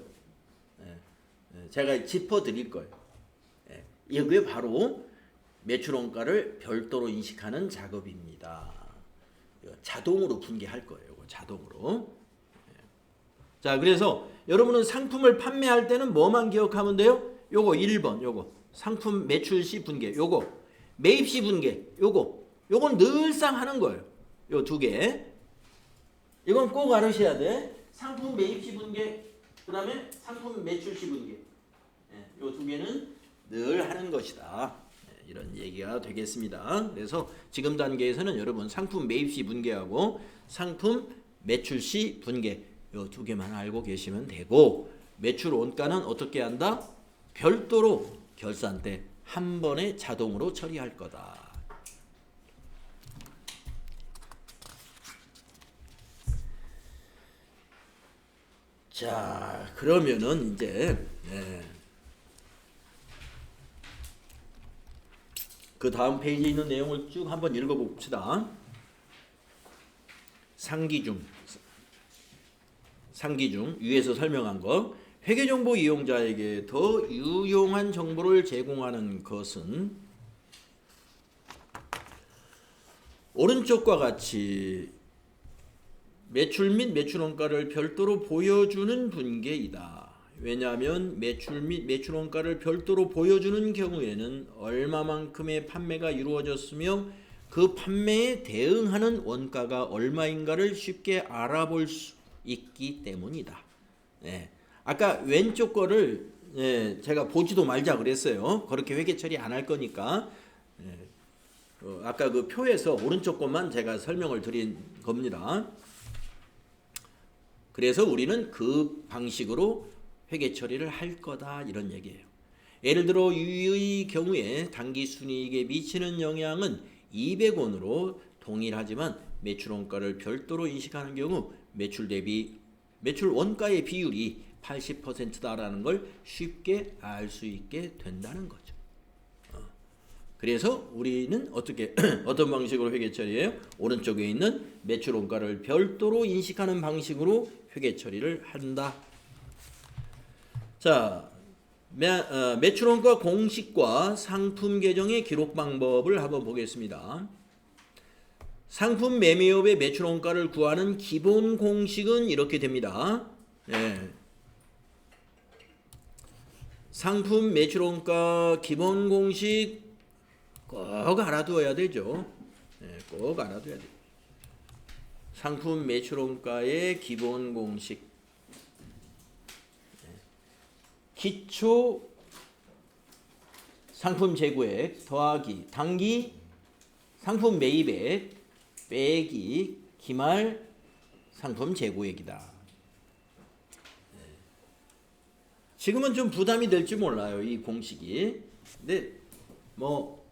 예. 제가 짚어 드릴 거예요. 예. 이게 바로 매출원가를 별도로 인식하는 작업입니다. 자동으로 분계할 거예요. 자동으로. 자, 그래서 여러분은 상품을 판매할 때는 뭐만 기억하면 돼요? 요거 1번, 요거 상품 매출 시 분계, 요거 매입 시 분계, 요건 늘상 하는 거예요. 요 두 개. 이건 꼭 알으셔야 돼. 상품 매입 시 분계, 그다음에 상품 매출 시 분계. 요 두 개는 늘 하는 것이다. 이런 얘기가 되겠습니다. 그래서 지금 단계에서는 여러분 상품 매입 시 분계하고 상품 매출 시 분계 요 두 개만 알고 계시면 되고, 매출 원가는 어떻게 한다? 별도로 결산 때 한 번에 자동으로 처리할 거다. 자, 그러면은 이제 그 다음 페이지에 있는 내용을 쭉 한번 읽어봅시다. 상기 중 위에서 설명한 거, 회계정보 이용자에게 더 유용한 정보를 제공하는 것은 오른쪽과 같이 매출 및 매출원가를 별도로 보여주는 분계이다. 왜냐하면 매출 및 매출원가를 별도로 보여주는 경우에는 얼마만큼의 판매가 이루어졌으며 그 판매에 대응하는 원가가 얼마인가를 쉽게 알아볼 수 있기 때문이다. 네. 아까 왼쪽 거를 제가 보지도 말자 그랬어요. 그렇게 회계 처리 안 할 거니까. 아까 그 표에서 오른쪽 것만 제가 설명을 드린 겁니다. 그래서 우리는 그 방식으로 회계 처리를 할 거다 이런 얘기예요. 예를 들어 유의 경우에 당기순이익에 미치는 영향은 200원으로 동일하지만 매출원가를 별도로 인식하는 경우 매출 원가의 비율이 80%다라는 걸 쉽게 알 수 있게 된다는 거죠. 그래서 우리는 어떤 방식으로 회계 처리해요? 오른쪽에 있는 매출 원가를 별도로 인식하는 방식으로 회계 처리를 한다. 자, 매출 원가 공식과 상품 계정의 기록 방법을 한번 보겠습니다. 상품 매매업의 매출 원가를 구하는 기본 공식은 이렇게 됩니다. 상품 매출 원가 기본 공식 꼭 알아두어야 되죠. 꼭 알아둬야 돼요. 상품 매출 원가의 기본 공식. 기초 상품 재고액 더하기 당기 상품 매입액 빼기 기말 상품 재고액이다. 지금은 좀 부담이 될지 몰라요, 이 공식이. 근데 뭐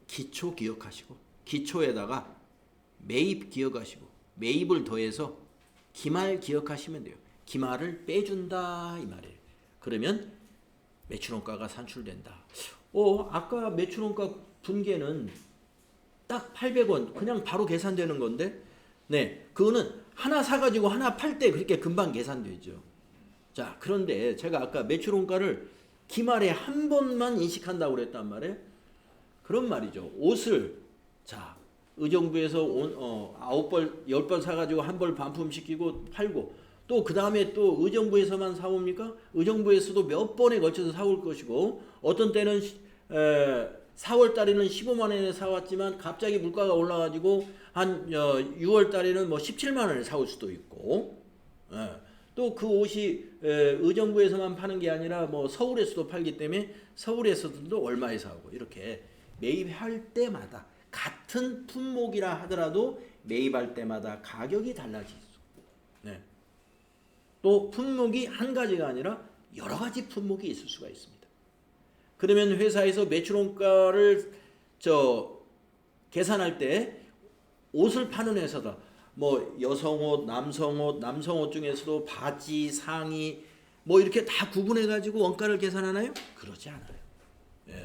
기초 기억하시고 기초에다가 매입 기억하시고 매입을 더해서 기말 기억하시면 돼요. 기말을 빼준다 이 말이에요. 그러면 매출원가가 산출된다. 아까 매출원가 분계는 딱 800원 그냥 바로 계산되는 건데, 그거는 하나 사가지고 하나 팔 때 그렇게 금방 계산되죠. 자, 그런데 제가 아까 매출원가를 기말에 한 번만 인식한다고 그랬단 말이에요. 그런 말이죠. 옷을 의정부에서 9벌, 10벌 사가지고 한 벌 반품시키고 팔고, 또 그 다음에 또 의정부에서만 사옵니까? 의정부에서도 몇 번에 걸쳐서 사올 것이고, 어떤 때는 4월 달에는 15만 원에 사왔지만 갑자기 물가가 올라가지고 한 6월 달에는 뭐 17만 원에 사올 수도 있고, 또 그 옷이 의정부에서만 파는 게 아니라 뭐 서울에서도 팔기 때문에 서울에서도 얼마에 사고, 이렇게 매입할 때마다 같은 품목이라 하더라도 매입할 때마다 가격이 달라질 수. 네. 또 품목이 한 가지가 아니라 여러 가지 품목이 있을 수가 있습니다. 그러면 회사에서 매출원가를 계산할 때 옷을 파는 회사다. 뭐 여성옷, 남성옷 중에서도 바지, 상의 뭐 이렇게 다 구분해 가지고 원가를 계산하나요? 그러지 않아요.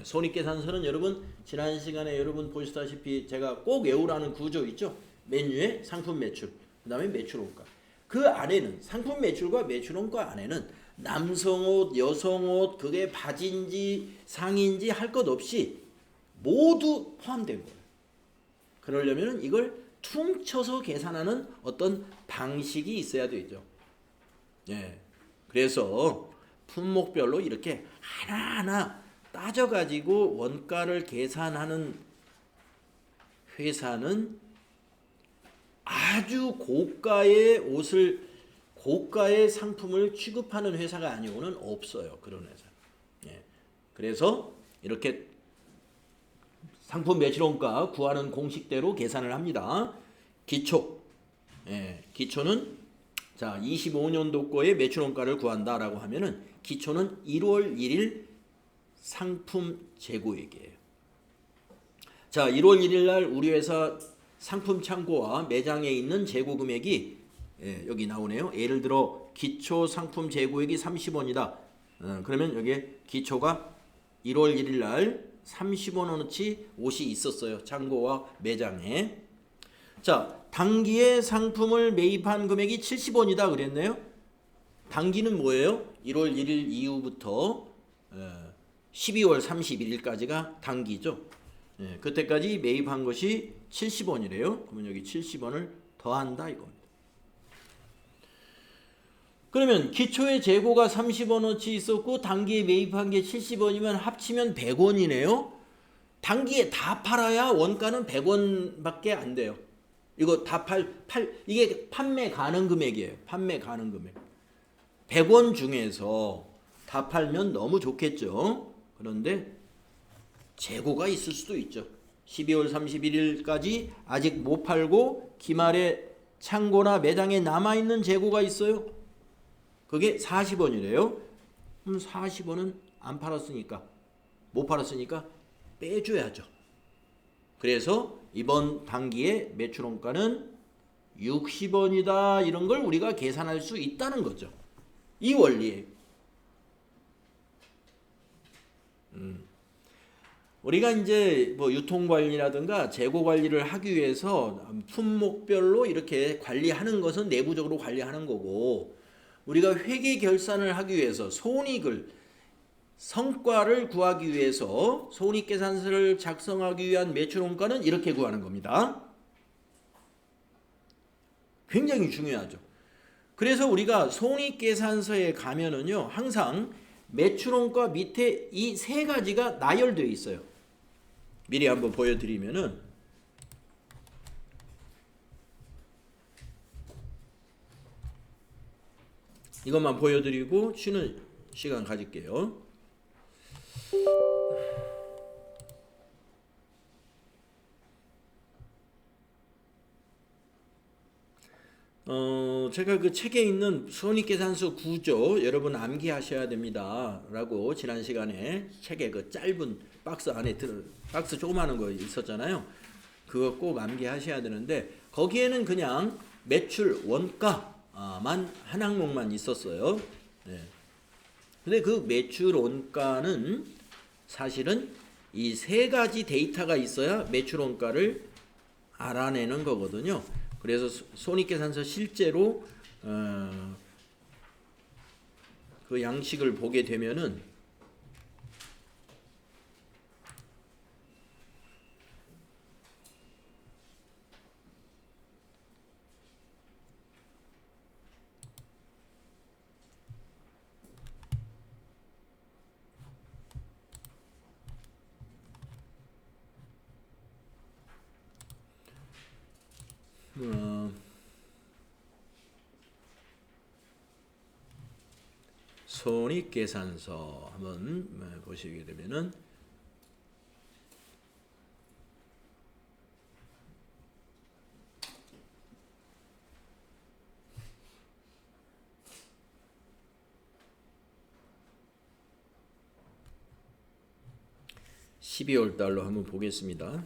손익계산서는 여러분 지난 시간에 여러분 보시다시피 제가 꼭 외우라는 구조 있죠. 메뉴에 상품 매출, 그다음에 매출원가. 그 안에는 상품 매출과 매출원가 안에는 남성옷, 여성옷, 그게 바지인지 상의인지 할 것 없이 모두 포함된 거예요. 그러려면 이걸 퉁쳐서 계산하는 어떤 방식이 있어야 되죠. 그래서 품목별로 이렇게 하나하나 따져가지고 원가를 계산하는 회사는 아주 고가의 상품을 취급하는 회사가 아니고는 없어요. 그런 회사. 그래서 이렇게 상품 매출원가 구하는 공식대로 계산을 합니다. 기초. 기초는 자 25년도 거의 매출원가를 구한다라고 하면은 기초는 1월 1일 상품 재고액이에요. 자 1월 1일 날 우리 회사 상품 창고와 매장에 있는 재고 금액이 여기 나오네요. 예를 들어 기초 상품 재고액이 30원이다. 그러면 여기에 기초가 1월 1일 날 30원어치 옷이 있었어요. 창고와 매장에. 자, 단기에 상품을 매입한 금액이 70원이다 그랬네요. 단기는 뭐예요? 1월 1일 이후부터 12월 31일까지가 단기죠. 그때까지 매입한 것이 70원이래요. 그러면 여기 70원을 더한다 이겁니다. 그러면 기초의 재고가 30원어치 있었고 단기에 매입한 게 70원이면 합치면 100원이네요. 단기에 다 팔아야 원가는 100원밖에 안 돼요. 이거 다 이게 판매 가능 금액이에요. 판매 가능 금액. 100원 중에서 다 팔면 너무 좋겠죠. 그런데 재고가 있을 수도 있죠. 12월 31일까지 아직 못 팔고 기말에 창고나 매장에 남아있는 재고가 있어요. 그게 40원이래요. 그럼 40원은 안 팔았으니까, 못 팔았으니까 빼줘야죠. 그래서 이번 단기의 매출원가는 60원이다. 이런 걸 우리가 계산할 수 있다는 거죠. 이 원리에. 우리가 이제 뭐 유통관리라든가 재고관리를 하기 위해서 품목별로 이렇게 관리하는 것은 내부적으로 관리하는 거고, 우리가 회계 결산을 하기 위해서 손익을 성과를 구하기 위해서 손익계산서를 작성하기 위한 매출원가는 이렇게 구하는 겁니다. 굉장히 중요하죠. 그래서 우리가 손익계산서에 가면은요 항상 매출원가 밑에 이 세 가지가 나열되어 있어요. 미리 한번 보여드리면은 이것만 보여드리고 쉬는 시간 가질게요. 제가 그 책에 있는 손익계산서 구조 여러분 암기하셔야 됩니다. 라고 지난 시간에 책에 그 짧은 박스 안에 박스 조그마한 거 있었잖아요. 그거 꼭 암기하셔야 되는데 거기에는 그냥 매출 원가만 한 항목만 있었어요. 근데 그 매출 원가는 사실은 이 세 가지 데이터가 있어야 매출 원가를 알아내는 거거든요. 그래서 손익계산서 실제로 그 양식을 보게 되면은 손익계산서 한번 보시게 되면은 (12월) 달로 한번 보겠습니다.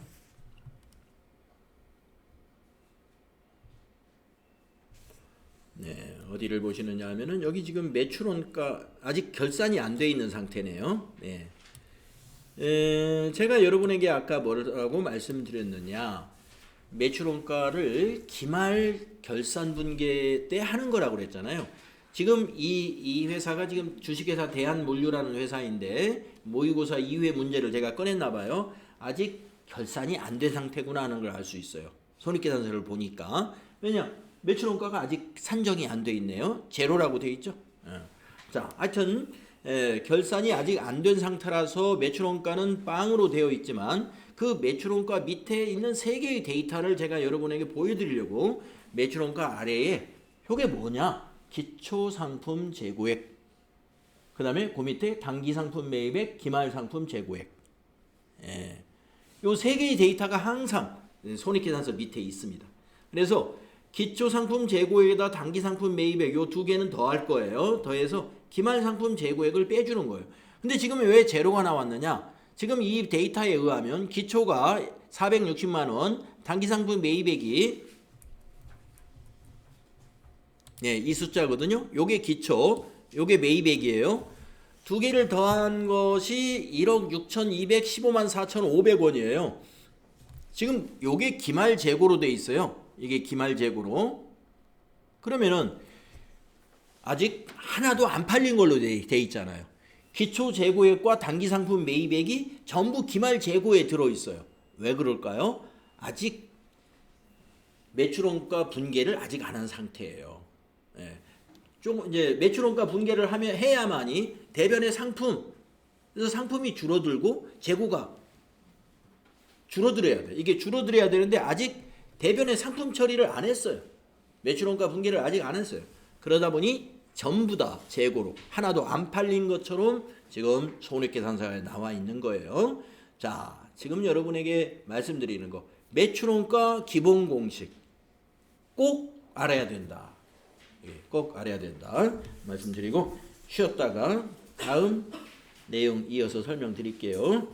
네, 어디를 보시느냐 하면은 여기 지금 매출원가 아직 결산이 안 돼 있는 상태네요. 네. 제가 여러분에게 아까 뭐라고 말씀드렸느냐, 매출원가를 기말 결산 분계 때 하는 거라고 그랬잖아요. 지금 이 회사가 지금 주식회사 대한물류라는 회사인데 모의고사 2회 문제를 제가 꺼냈나 봐요. 아직 결산이 안 된 상태구나 하는 걸 알 수 있어요. 손익계산서를 보니까. 왜냐? 매출원가가 아직 산정이 안 돼 있네요. 제로라고 돼 있죠. 자, 하여튼 결산이 아직 안 된 상태라서 매출원가는 빵으로 되어 있지만 그 매출원가 밑에 있는 세 개의 데이터를 제가 여러분에게 보여드리려고 매출원가 아래에 이게 뭐냐? 기초상품 재고액, 그 다음에 그 밑에 단기상품 매입액, 기말상품 재고액. 요 세 개의 데이터가 항상 손익계산서 밑에 있습니다. 그래서 기초상품 재고액에다 단기상품 매입액 요 두 개는 더할 거예요. 더해서 기말상품 재고액을 빼주는 거예요. 근데 지금 왜 제로가 나왔느냐? 지금 이 데이터에 의하면 기초가 460만 원, 단기상품 매입액이 이 숫자거든요. 요게 기초, 요게 매입액이에요. 두 개를 더한 것이 1억 6,215만 4,500원이에요. 지금 요게 기말 재고로 돼 있어요. 이게 기말 재고로. 그러면은 아직 하나도 안 팔린 걸로 돼 있잖아요. 기초 재고액과 단기 상품 매입액이 전부 기말 재고에 들어 있어요. 왜 그럴까요? 아직 매출원가 분계를 아직 안 한 상태예요. 좀 이제 매출원가 분계를 해야만이 대변의 상품, 그래서 상품이 줄어들고 재고가 줄어들어야 돼. 이게 줄어들어야 되는데 아직 대변의 상품 처리를 안 했어요. 매출원가 분계를 아직 안 했어요. 그러다 보니 전부 다 재고로 하나도 안 팔린 것처럼 지금 손익계산서에 나와 있는 거예요. 자, 지금 여러분에게 말씀드리는 거, 매출원가 기본 공식 꼭 알아야 된다. 꼭 알아야 된다 말씀드리고 쉬었다가 다음 내용 이어서 설명드릴게요.